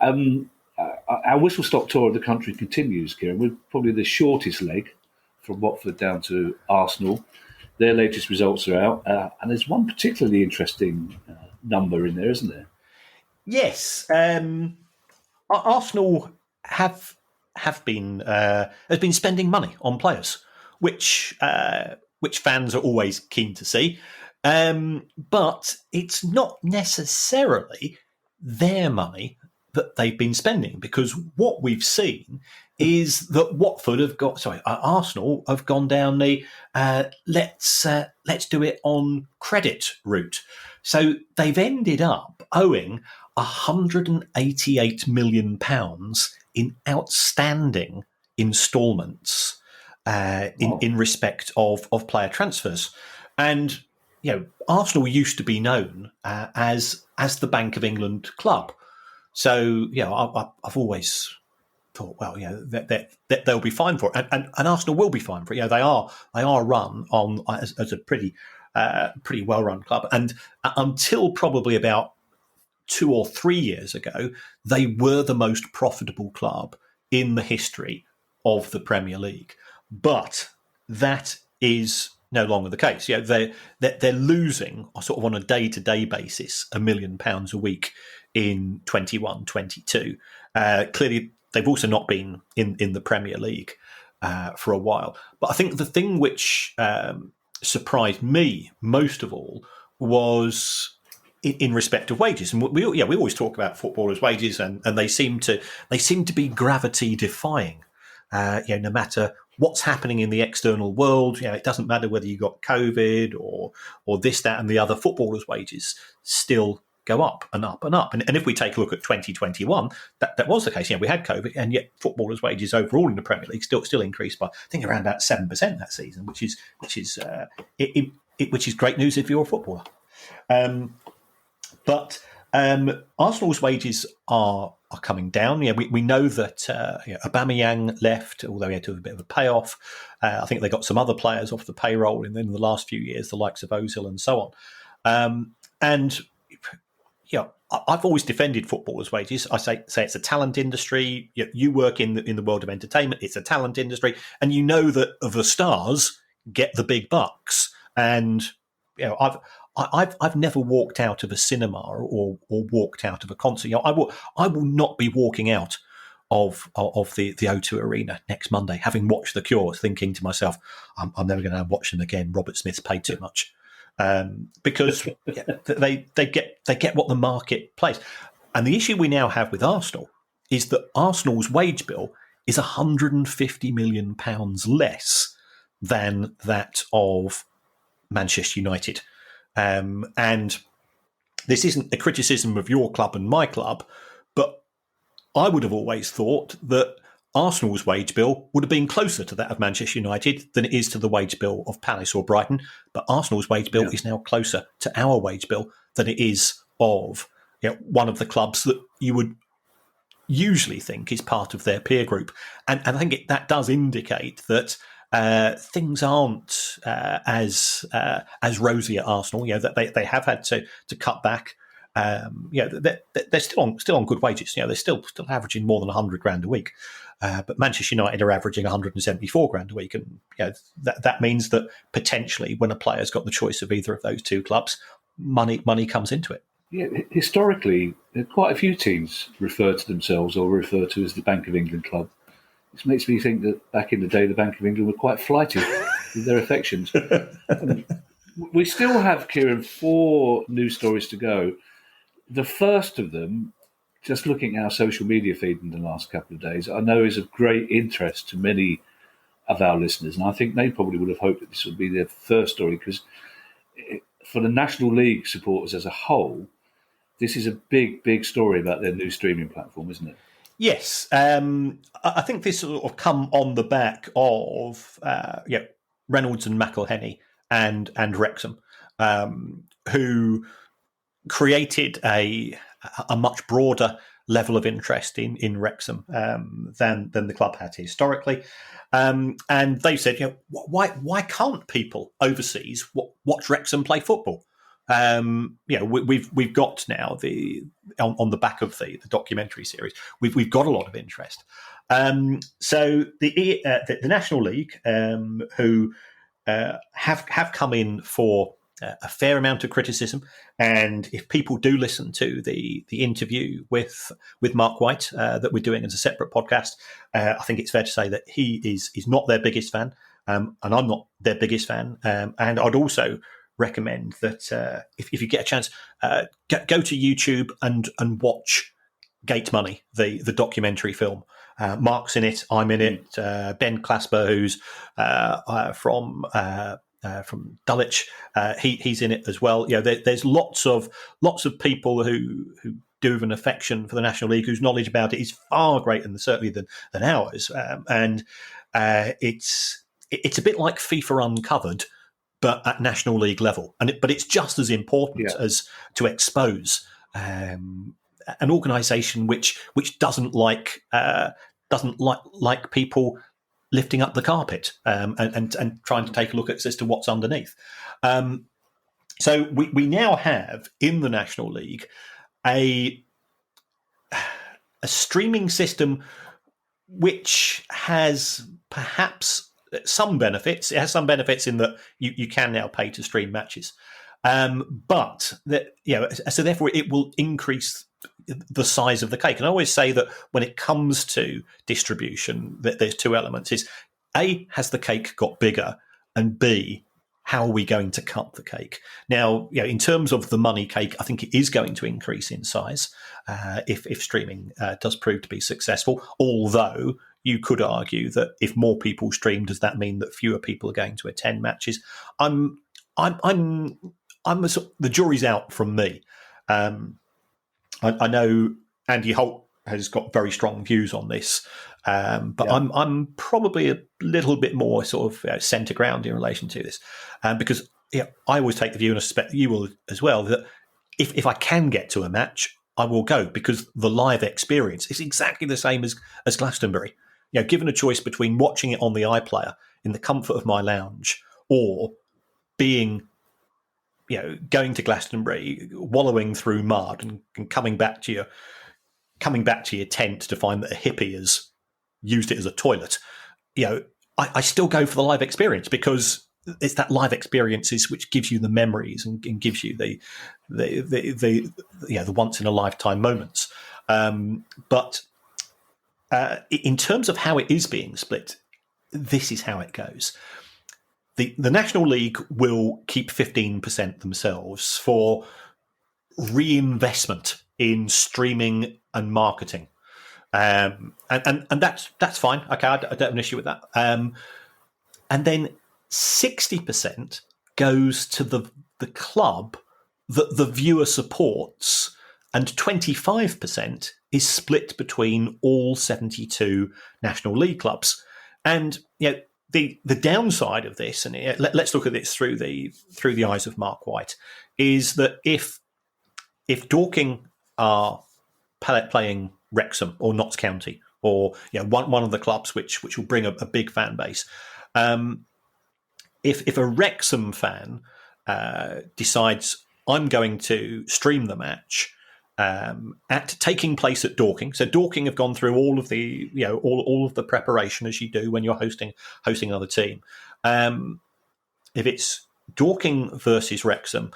Our whistle-stop tour of the country continues, Kieran. We're probably the shortest leg from Watford down to Arsenal. Their latest results are out, and there's one particularly interesting number in there, isn't there? Yes, Arsenal have been spending money on players, which fans are always keen to see, but it's not necessarily their money that they've been spending, because what we've seen is that Arsenal have gone down the let's do it on credit route. So they've ended up owing £188 million in outstanding instalments in respect of player transfers. And Arsenal used to be known as the Bank of England club. So I've always thought, well, that they'll be fine for it, and Arsenal will be fine for it. They are run on as a pretty well run club, and until probably about 2 or 3 years ago, they were the most profitable club in the history of the Premier League. But that is no longer the case. They're losing sort of on a day-to-day basis £1 million a week in 21-22. Clearly, they've also not been in the Premier League for a while. But I think the thing which surprised me most of all was in respect of wages. And we always talk about footballers' wages, and they seem to be gravity defying. No matter what's happening in the external world, it doesn't matter whether you got COVID or this, that, and the other. Footballers' wages still go up and up and up. And if we take a look at 2021, that was the case. We had COVID, and yet footballers' wages overall in the Premier League still increased by, I think, around about 7% that season, which is great news if you're a footballer. But Arsenal's wages are coming down. We know that Aubameyang left, although he had to have a bit of a payoff. I think they got some other players off the payroll in the last few years, the likes of Ozil and so on. I've always defended footballers' wages. I say it's a talent industry. You work in the world of entertainment. It's a talent industry, and you know that the stars get the big bucks. And I've never walked out of a cinema or walked out of a concert. I will not be walking out of the O2 Arena next Monday, having watched The Cure, thinking to myself, I'm never going to watch them again. Robert Smith's paid too much. Because they get what the market plays. And the issue we now have with Arsenal is that Arsenal's wage bill is £150 million less than that of Manchester United. And this isn't a criticism of your club and my club, but I would have always thought that Arsenal's wage bill would have been closer to that of Manchester United than it is to the wage bill of Palace or Brighton. But Arsenal's wage bill is now closer to our wage bill than it is of one of the clubs that you would usually think is part of their peer group. And I think that does indicate that things aren't as rosy at Arsenal. That they have had to cut back. They're still on good wages. They're still averaging more than $100,000 a week. But Manchester United are averaging $174,000 a week, and that means that potentially, when a player's got the choice of either of those two clubs, money comes into it. Yeah, historically, quite a few teams refer to themselves or refer to as the Bank of England club. This makes me think that back in the day, the Bank of England were quite flighty with their affections. We still have, Kieran, 4 news stories to go. the first of them, just looking at our social media feed in the last couple of days, I know is of great interest to many of our listeners, and I think they probably would have hoped that this would be their first story, because for the National League supporters as a whole, this is a big, big story about their new streaming platform, isn't it? Yes, I think this will come on the back of Reynolds and McElhenney and Wrexham, who created a much broader level of interest in Wrexham than the club had historically, and they said, why can't people overseas watch Wrexham play football? We've got now on the back of the documentary series, we've got a lot of interest. So the National League, who have come in for a fair amount of criticism, and if people do listen to the interview with Mark White that we're doing as a separate podcast, I think it's fair to say that he is not their biggest fan, and I'm not their biggest fan, and I'd also recommend that if you get a chance, go to YouTube and watch Gate Money, the documentary film. Mark's in it, I'm in it. Ben Clasper, who's from Dulwich, he's in it as well. There's lots of people who do have an affection for the National League, whose knowledge about it is far greater certainly than ours, and it's a bit like FIFA Uncovered, but at National League level, but it's just as important as to expose an organisation which doesn't like people lifting up the carpet and trying to take a look as to what's underneath. So we now have in the National League a streaming system which has perhaps some benefits. It has some benefits in that you can now pay to stream matches, but so therefore it will increase the size of the cake. And I always say that when it comes to distribution, that there's two elements: is A, has the cake got bigger, and B, how are we going to cut the cake? Now, in terms of the money cake, I think it is going to increase in size if streaming does prove to be successful. Although you could argue that if more people stream, does that mean that fewer people are going to attend matches? The jury's out from me. I know Andy Holt has got very strong views on this, but I'm probably a little bit more sort of centre ground in relation to this, because I always take the view, and I suspect you will as well, that if I can get to a match, I will go, because the live experience is exactly the same as Glastonbury. Given a choice between watching it on the iPlayer in the comfort of my lounge, or being going to Glastonbury, wallowing through mud, and coming back to your tent to find that a hippie has used it as a toilet, I still go for the live experience, because it's that live experiences which gives you the memories and gives you the once in a lifetime moments. But in terms of how it is being split, this is how it goes. The National League will keep 15% themselves for reinvestment in streaming and marketing, and that's fine. Okay, I don't have an issue with that. And then 60% goes to the club that the viewer supports, and 25% is split between all 72 National League clubs. And the downside of this, and let's look at this through the eyes of Mark White, is that if Dorking are playing Wrexham or Notts County, or one of the clubs which will bring a big fan base, if a Wrexham fan decides, I'm going to stream the match at taking place at Dorking. So Dorking have gone through all of the all of the preparation, as you do when you're hosting another team. If it's Dorking versus Wrexham,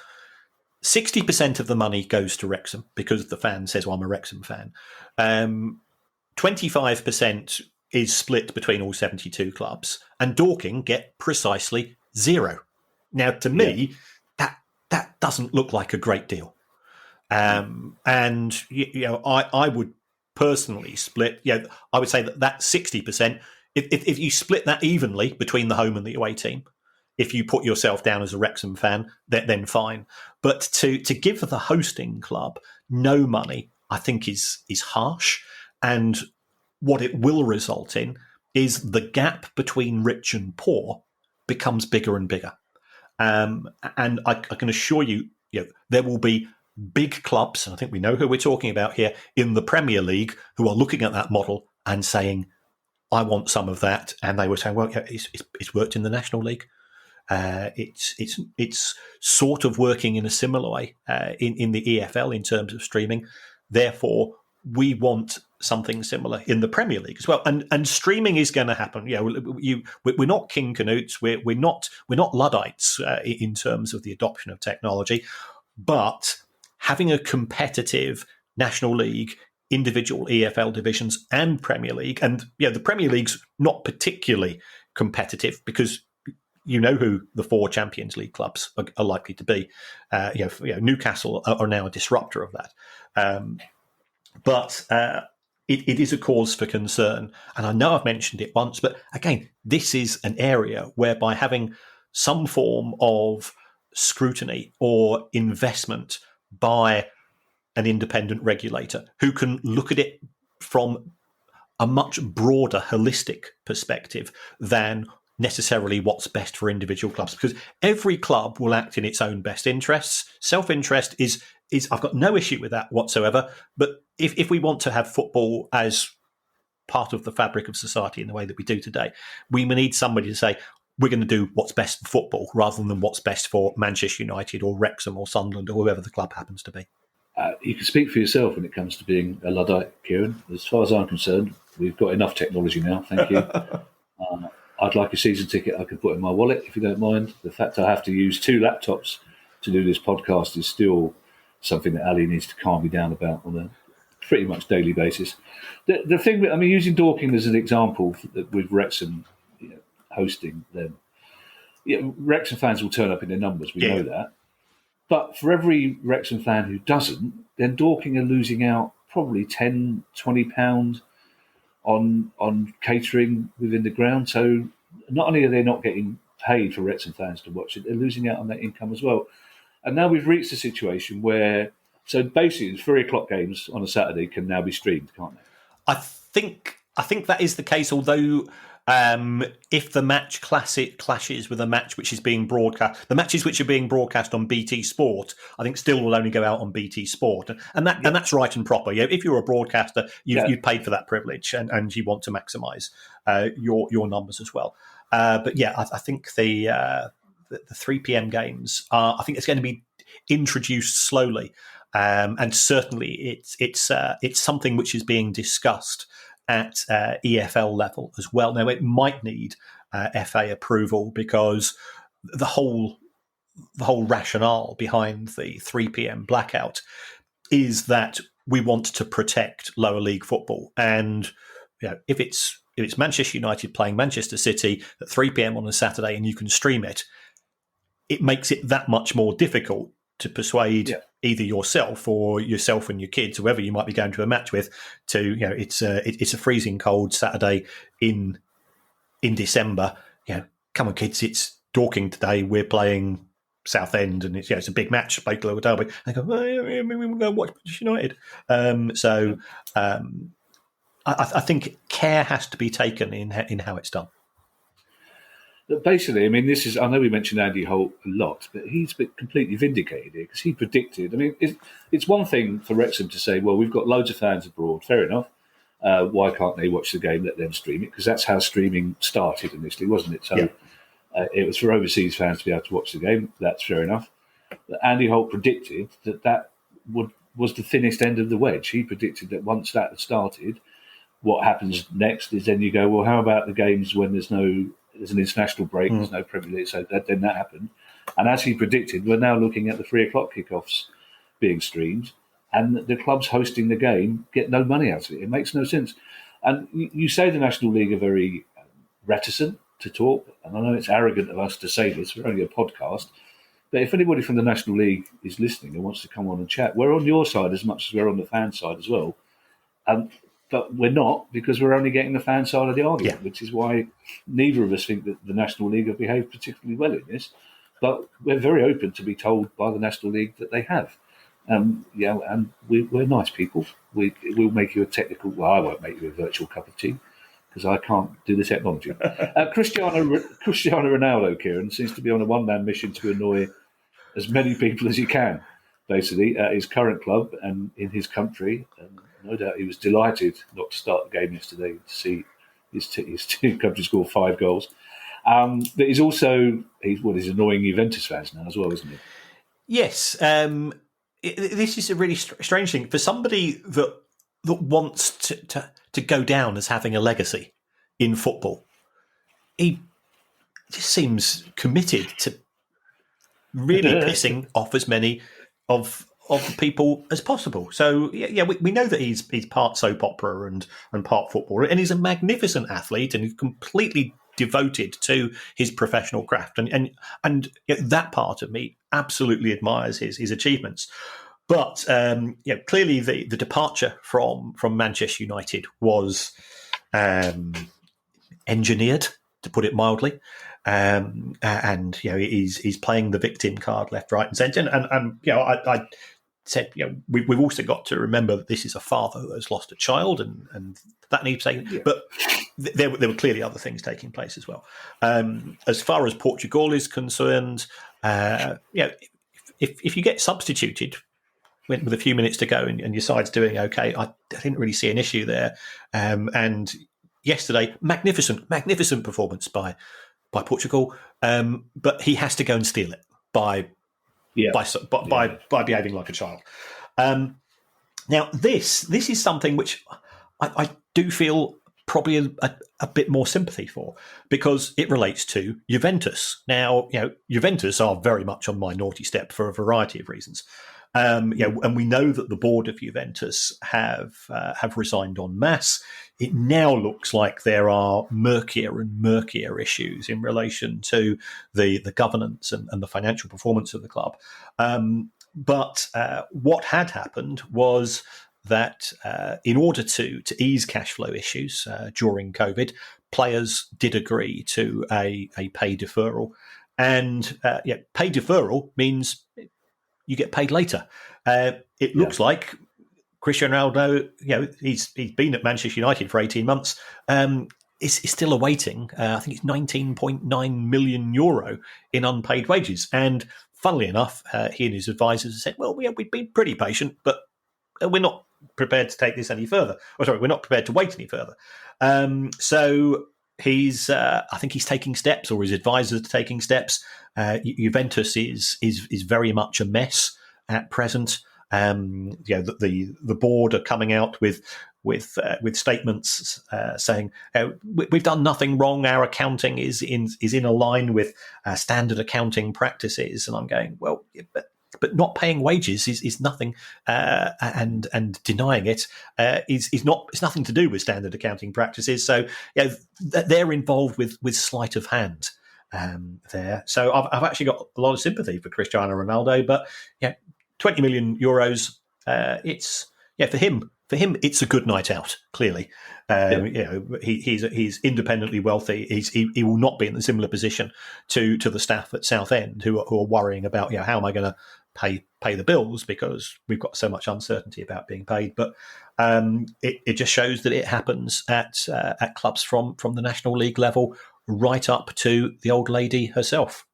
60% of the money goes to Wrexham because the fan says, well, I'm a Wrexham fan. 25% is split between all 72 clubs, and Dorking get precisely zero. Now, to me, that doesn't look like a great deal. And I would personally split. I would say that 60%. If you split that evenly between the home and the away team, if you put yourself down as a Wrexham fan, then fine. But to give the hosting club no money, I think is harsh. And what it will result in is the gap between rich and poor becomes bigger and bigger. And I can assure you, there will be big clubs, and I think we know who we're talking about here, in the Premier League who are looking at that model and saying, I want some of that. And they were saying, well, it's worked in the National League. It's sort of working in a similar way in the EFL in terms of streaming. Therefore, we want something similar in the Premier League as well. And streaming is going to happen. We're not King Canutes. We're not Luddites in terms of the adoption of technology. But having a competitive National League, individual EFL divisions, and Premier League, and the Premier League's not particularly competitive because you know who the 4 Champions League clubs are likely to be. Newcastle are now a disruptor of that. But it is a cause for concern. And I know I've mentioned it once, but again, this is an area whereby having some form of scrutiny or investment by an independent regulator who can look at it from a much broader, holistic perspective than necessarily what's best for individual clubs, because every club will act in its own best interests. Self-interest is I've got no issue with that whatsoever. But if we want to have football as part of the fabric of society in the way that we do today, we need somebody to say, we're going to do what's best for football rather than what's best for Manchester United or Wrexham or Sunderland or whoever the club happens to be. You can speak for yourself when it comes to being a Luddite, Kieran. As far as I'm concerned, we've got enough technology now, thank you. I'd like a season ticket I could put in my wallet, if you don't mind. The fact I have to use 2 laptops to do this podcast is still something that Ali needs to calm me down about on a pretty much daily basis. The thing, using Dorking as an example with Wrexham hosting them, Wrexham fans will turn up in their numbers, we know that. But for every Wrexham fan who doesn't, then Dorking are losing out probably £10, £20 on catering within the ground. So not only are they not getting paid for Wrexham fans to watch it, they're losing out on that income as well. And now we've reached a situation where, so basically, the 3:00 games on a Saturday can now be streamed, can't they? I think that is the case. Although, if the match clashes with a match which is being broadcast, the matches which are being broadcast on BT Sport, I think still will only go out on BT Sport, and that's right and proper. If you're a broadcaster, you've paid for that privilege, and you want to maximise your numbers as well. But I think the 3 p.m. games are. I think it's going to be introduced slowly, and certainly it's something which is being discussed at EFL level as well. Now, it might need FA approval because the whole rationale behind the 3 p.m. blackout is that we want to protect lower league football, and if it's Manchester United playing Manchester City at 3 p.m. on a Saturday and you can stream it, it makes it that much more difficult to persuade either yourself and your kids, whoever you might be going to a match with, to it's a freezing cold Saturday in December. Come on, kids, it's Dorking today. We're playing Southend, and it's a big match, Bakewell Derby. They go, we'll go watch Manchester United. I think care has to be taken in how it's done. Basically, this is, I know we mentioned Andy Holt a lot, but he's been completely vindicated here because he predicted. It's one thing for Wrexham to say, well, we've got loads of fans abroad, fair enough. Why can't they watch the game, let them stream it? Because that's how streaming started initially, wasn't it? So it was for overseas fans to be able to watch the game, that's fair enough. But Andy Holt predicted that was the thinnest end of the wedge. He predicted that once that had started, what happens next is then you go, well, how about the games when there's an international break, there's no Premier League, so then that happened. And as he predicted, we're now looking at the 3:00 kickoffs being streamed, and the clubs hosting the game get no money out of it. It makes no sense. And you say the National League are very reticent to talk, and I know it's arrogant of us to say this, we're only a podcast, But if anybody from the National League is listening and wants to come on and chat, we're on your side as much as we're on the fan side as well. But we're not, because we're only getting the fan side of the argument, which is why neither of us think that the National League have behaved particularly well in this. But we're very open to be told by the National League that they have. And we're nice people. We'll make you a technical. Well, I won't make you a virtual cup of tea because I can't do the technology. Cristiano Ronaldo, Kieran, seems to be on a one-man mission to annoy as many people as he can, basically, at his current club and in his country. And no doubt he was delighted not to start the game yesterday to see his country score 5 goals. But he's annoying Juventus fans now as well, isn't he? Yes. This is a really strange thing. For somebody that wants to go down as having a legacy in football, he just seems committed to really pissing off as many of the people as possible. So we know that he's part soap opera and part footballer, and he's a magnificent athlete and he's completely devoted to his professional craft, and that part of me absolutely admires his achievements. But clearly the departure from Manchester United was engineered, to put it mildly. And he's playing the victim card left, right, and centre. And I said, we've also got to remember that this is a father who has lost a child, and that needs taken. Yeah. But there were clearly other things taking place as well. As far as Portugal is concerned, if you get substituted with a few minutes to go and your side's doing okay, I didn't really see an issue there. And yesterday, magnificent performance by Portugal, but he has to go and steal it by behaving like a child. Now, this is something which I do feel probably a bit more sympathy for, because it relates to Juventus. Now, Juventus are very much on my naughty step for a variety of reasons. And we know that the board of Juventus have resigned en masse. It now looks like there are murkier and murkier issues in relation to the governance and the financial performance of the club. But what had happened was that in order to ease cash flow issues during COVID, players did agree to a pay deferral. And pay deferral means you get paid later. It looks like Cristiano Ronaldo, he's been at Manchester United for 18 months, is still awaiting, I think it's €19.9 million in unpaid wages. And funnily enough, he and his advisors have said, well, we've been pretty patient, but we're not prepared to take this any further. We're not prepared to wait any further. So he's, I think he's taking steps, or his advisors are taking steps. Juventus is very much a mess at present. The board are coming out with statements saying we've done nothing wrong. Our accounting is in a line with standard accounting practices. And I'm going, well, but not paying wages is nothing, and denying it is not. It's nothing to do with standard accounting practices. So they're involved with sleight of hand there. So I've actually got a lot of sympathy for Cristiano Ronaldo, but €20 million. It's for him. For him, it's a good night out. Clearly, he's independently wealthy. He will not be in a similar position to the staff at Southend who are worrying about how am I going to pay the bills, because we've got so much uncertainty about being paid. But it just shows that it happens at clubs from the National League level right up to the old lady herself.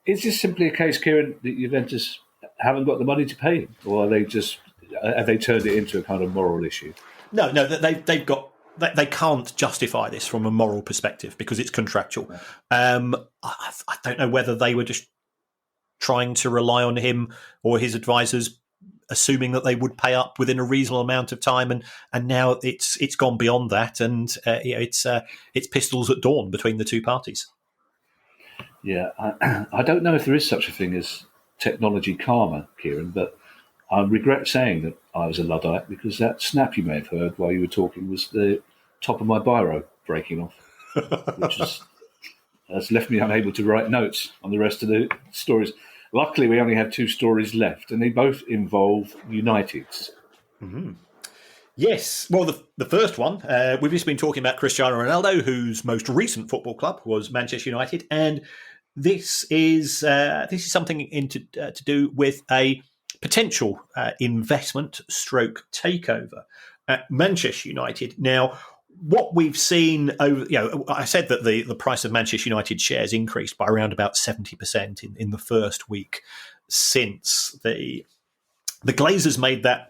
Is this simply a case, Kieran, that Juventus haven't got the money to pay him, or have they turned it into a kind of moral issue? No, they can't justify this from a moral perspective because it's contractual. I don't know whether they were just trying to rely on him or his advisors, assuming that they would pay up within a reasonable amount of time, and now it's gone beyond that, and it's pistols at dawn between the two parties. Yeah, I don't know if there is such a thing as technology karma, Kieran, but I regret saying that I was a Luddite, because that snap you may have heard while you were talking was the top of my biro breaking off, which is has left me unable to write notes on the rest of the stories. Luckily, we only have 2 stories left, and they both involve Uniteds. Mm-hmm. Yes. Well, the first one, we've just been talking about Cristiano Ronaldo, whose most recent football club was Manchester United, and this is something to do with a potential investment stroke takeover at Manchester United. Now, what we've seen over, I said that the price of Manchester United shares increased by around about 70% in the first week since the Glazers made that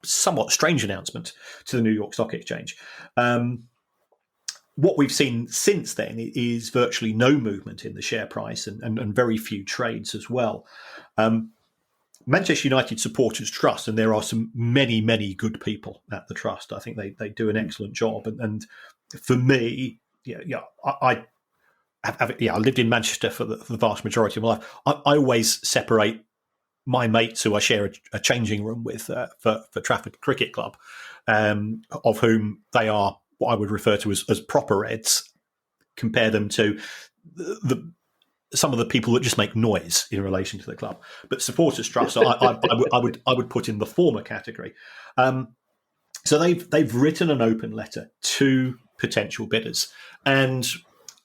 somewhat strange announcement to the New York Stock Exchange. What we've seen since then is virtually no movement in the share price and very few trades as well. Manchester United Supporters Trust, and there are many, many good people at the Trust. I think they do an excellent job. And for me, I lived in Manchester for the vast majority of my life. I always separate my mates who I share a changing room with for Trafford Cricket Club, of whom they are what I would refer to as proper Reds, compare them to some of the people that just make noise in relation to the club. But Supporters Trust, I would put in the former category. So they've written an open letter to potential bidders, and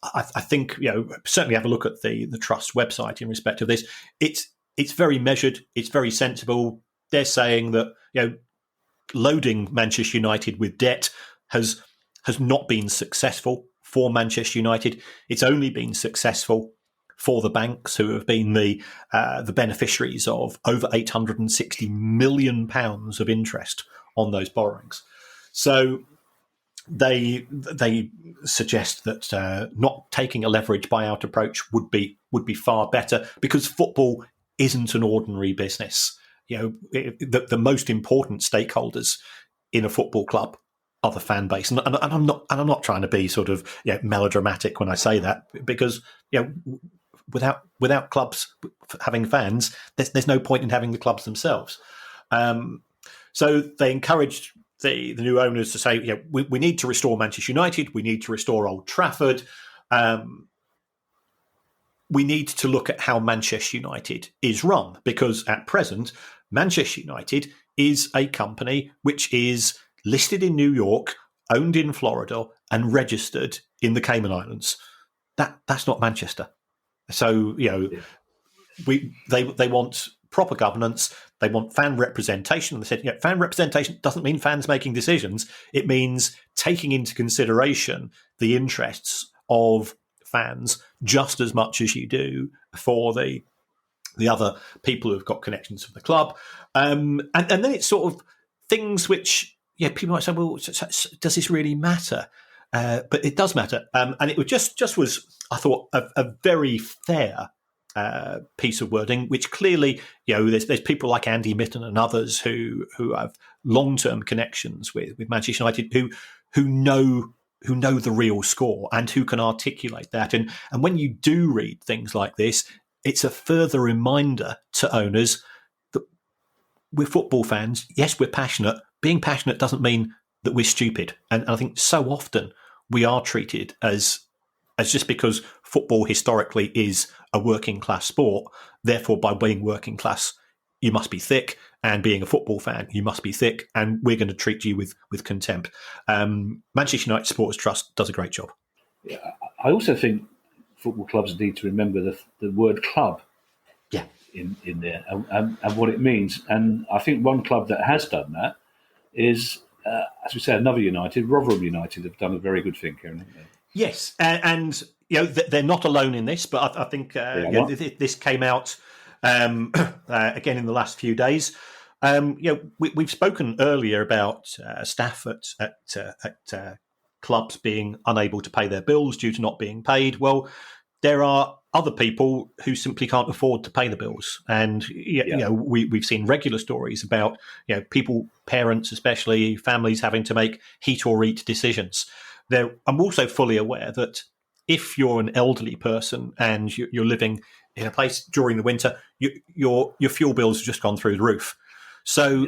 I think certainly have a look at the Trust website in respect of this. It's very measured. It's very sensible. They're saying that loading Manchester United with debt has not been successful for Manchester United. It's only been successful for the banks, who have been the beneficiaries of over £860 million of interest on those borrowings. So they suggest that not taking a leverage buyout approach would be far better, because football isn't an ordinary business. The most important stakeholders in a football club are the fan base, and I'm not trying to be sort of melodramatic when I say that, because without clubs having fans, there's no point in having the clubs themselves. So they encouraged the new owners to say, we need to restore Manchester United, we need to restore Old Trafford. We need to look at how Manchester United is run, because at present, Manchester United is a company which is listed in New York, owned in Florida, and registered in the Cayman Islands. That's not Manchester. So, they want proper governance. They want fan representation. And they said, fan representation doesn't mean fans making decisions. It means taking into consideration the interests of fans just as much as you do for the other people who've got connections with the club. And then it's sort of things which, people might say, well, does this really matter? But it does matter. And it just was, I thought, a very fair piece of wording, which clearly, there's people like Andy Mitten and others who have long-term connections with Manchester United who know the real score and who can articulate that. And when you do read things like this, it's a further reminder to owners that we're football fans. Yes, we're passionate. Being passionate doesn't mean that we're stupid. And I think so often we are treated as just because football historically is a working class sport, therefore by being working class, you must be thick, and being a football fan, you must be thick, and we're going to treat you with contempt. Manchester United Supporters Trust does a great job. Yeah, I also think football clubs need to remember the word club in there and what it means. And I think one club that has done that is, as we say, another United, Rotherham United, have done a very good thing, Kieran, haven't they? Yes, and they're not alone in this, but I think this came out again in the last few days. We've spoken earlier about staff at clubs being unable to pay their bills due to not being paid. Well, there are other people who simply can't afford to pay the bills, and we've seen regular stories about people, parents especially, families having to make heat or eat decisions. I'm also fully aware that if you're an elderly person and you're living in a place during the winter, your fuel bills have just gone through the roof. So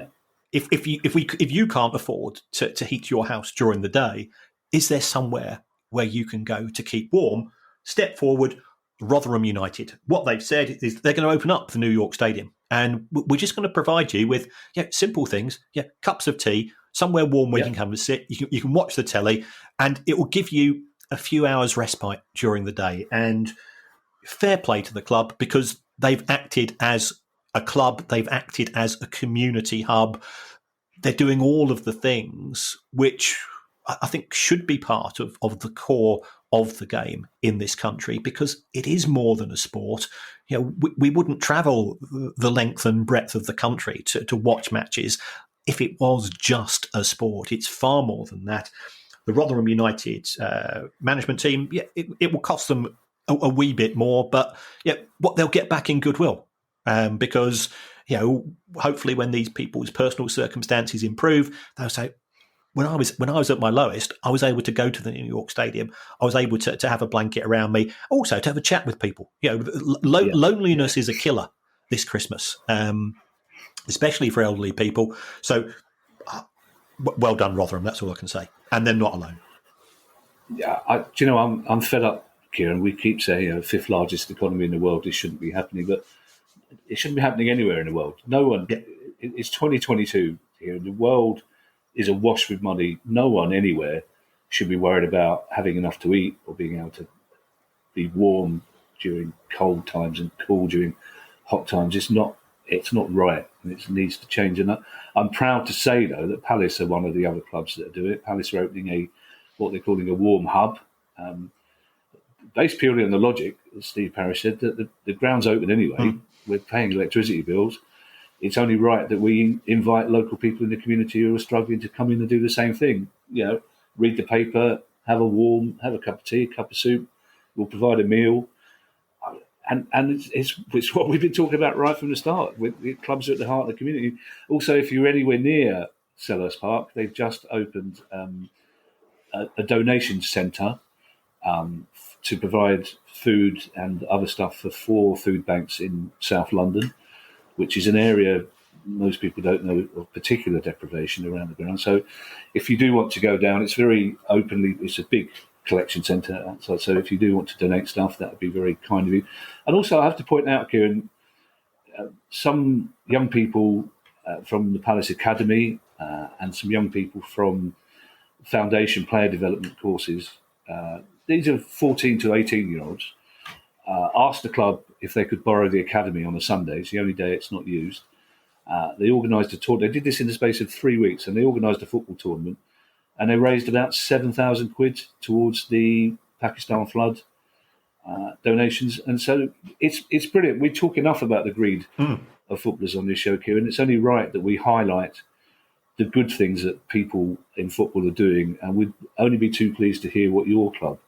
if you can't afford to heat your house during the day, is there somewhere where you can go to keep warm step forward, Rotherham United. What they've said is they're going to open up the New York Stadium, and we're just going to provide you with simple things, cups of tea, somewhere warm where you can come and sit. You can watch the telly, and it will give you a few hours respite during the day. And fair play to the club, because they've acted as a club, they've acted as a community hub. They're doing all of the things which I think should be part of the core of the game in this country, because it is more than a sport. We wouldn't travel the length and breadth of the country to watch matches if it was just a sport. It's far more than that. The Rotherham United management team, it will cost them a wee bit more, but what they'll get back in goodwill, because hopefully when these people's personal circumstances improve, they'll say, when I was at my lowest, I was able to go to the New York Stadium. I was able to have a blanket around me, also to have a chat with people. Loneliness is a killer this Christmas, especially for elderly people. So, well done, Rotherham. That's all I can say. And they're not alone. Yeah, I'm fed up, Kieran. We keep saying, fifth largest economy in the world. This shouldn't be happening, but it shouldn't be happening anywhere in the world. No one. Yeah. It's 2022 here, and the world is awash with money. No one anywhere should be worried about having enough to eat or being able to be warm during cold times and cool during hot times. It's not right, and it needs to change. And I'm proud to say, though, that Palace are one of the other clubs that do it. Palace are opening what they're calling a warm hub, based purely on the logic, as Steve Parish said, that the ground's open anyway. We're paying electricity bills. It's only right that we invite local people in the community who are struggling to come in and do the same thing. Read the paper, have a cup of tea, a cup of soup. We'll provide a meal. And it's what we've been talking about right from the start. The clubs are at the heart of the community. Also, if you're anywhere near Selhurst Park, they've just opened a donation centre to provide food and other stuff for 4 food banks in South London, which is an area most people don't know of particular deprivation around the ground. So if you do want to go down, it's very openly, it's a big collection centre outside. So if you do want to donate stuff, that would be very kind of you. And also I have to point out, Kieran, some young people from the Palace Academy and some young people from Foundation player development courses, these are 14 to 18-year-olds, asked the club if they could borrow the academy on a Sunday. It's the only day it's not used. They organised a tour. They did this in the space of 3 weeks, and they organised a football tournament, and they raised about 7,000 quid towards the Pakistan flood donations. And so it's brilliant. We talk enough about the greed of footballers on this show, Kieran. It's only right that we highlight the good things that people in football are doing, and we'd only be too pleased to hear what your club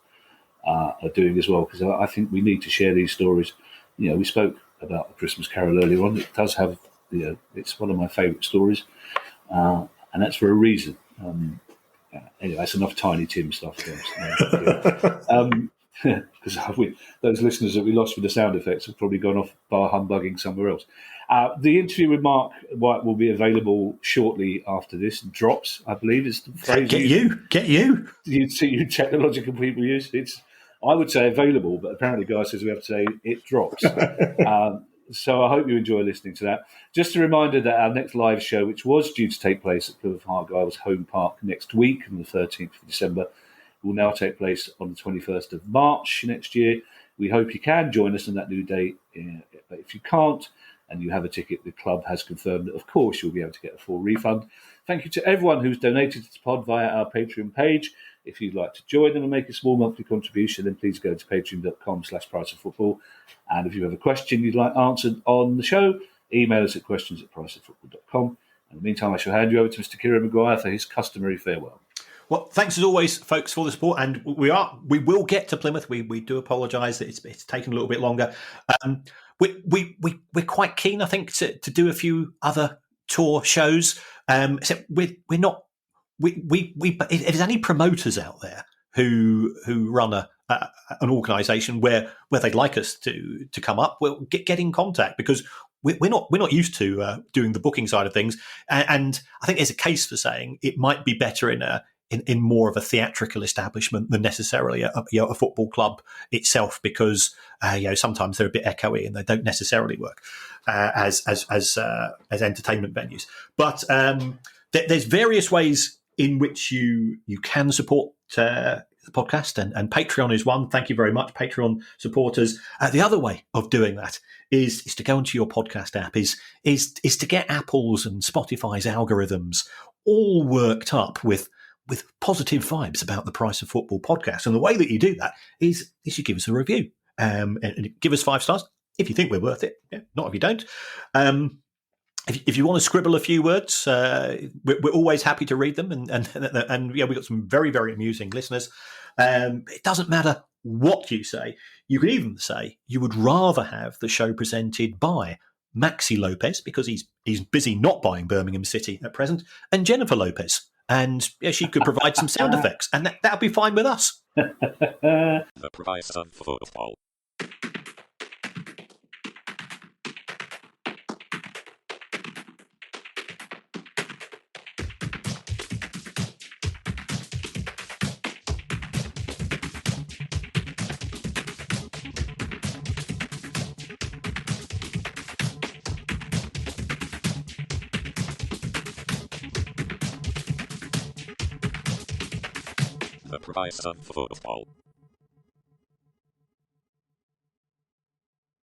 are doing as well, because I think we need to share these stories. We spoke about the Christmas Carol earlier on. It does have, it's one of my favourite stories, and that's for a reason. Anyway, that's enough Tiny Tim stuff. Because those listeners that we lost with the sound effects have probably gone off bar humbugging somewhere else. The interview with Mark White will be available shortly after this drops, I believe. Is the phrase get you. You technological people use. I would say available, but apparently Guy says we have to say it drops. So I hope you enjoy listening to that. Just a reminder that our next live show, which was due to take place at Plymouth Argyle's home park next week on the 13th of December, will now take place on the 21st of March next year. We hope you can join us on that new date. But if you can't and you have a ticket, the club has confirmed that, of course, you'll be able to get a full refund. Thank you to everyone who's donated to the pod via our Patreon page. If you'd like to join them and make a small monthly contribution, then please go to patreon.com/priceoffootball. And if you have a question you'd like answered on the show, email us at questions@priceoffootball.com. In the meantime, I shall hand you over to Mr. Kieran Maguire for his customary farewell. Well, thanks as always, folks, for the support. And we will get to Plymouth. We do apologise that it's taken a little bit longer. We're quite keen, I think, to do a few other tour shows. Except we're not. If there's any promoters out there who run an organisation where they'd like us to come up, well, get in contact, because we're not used to doing the booking side of things, and I think there's a case for saying it might be better in in more of a theatrical establishment than necessarily a football club itself, because sometimes they're a bit echoey and they don't necessarily work as entertainment venues. But there's various ways in which you can support the podcast, and Patreon is one. Thank you very much, Patreon supporters. The other way of doing that is to go into your podcast app, is to get Apple's and Spotify's algorithms all worked up with positive vibes about the Price of Football podcast. And the way that you do that is you give us a review, and give us 5 stars if you think we're worth it. Yeah, not if you don't. If you want to scribble a few words, we're always happy to read them, and we've got some very, very amusing listeners. It doesn't matter what you say. You could even say you would rather have the show presented by Maxi Lopez, because he's busy not buying Birmingham City at present, and Jennifer Lopez, and she could provide some sound effects, and that'll be fine with us. The Price of Football. The Price of Football.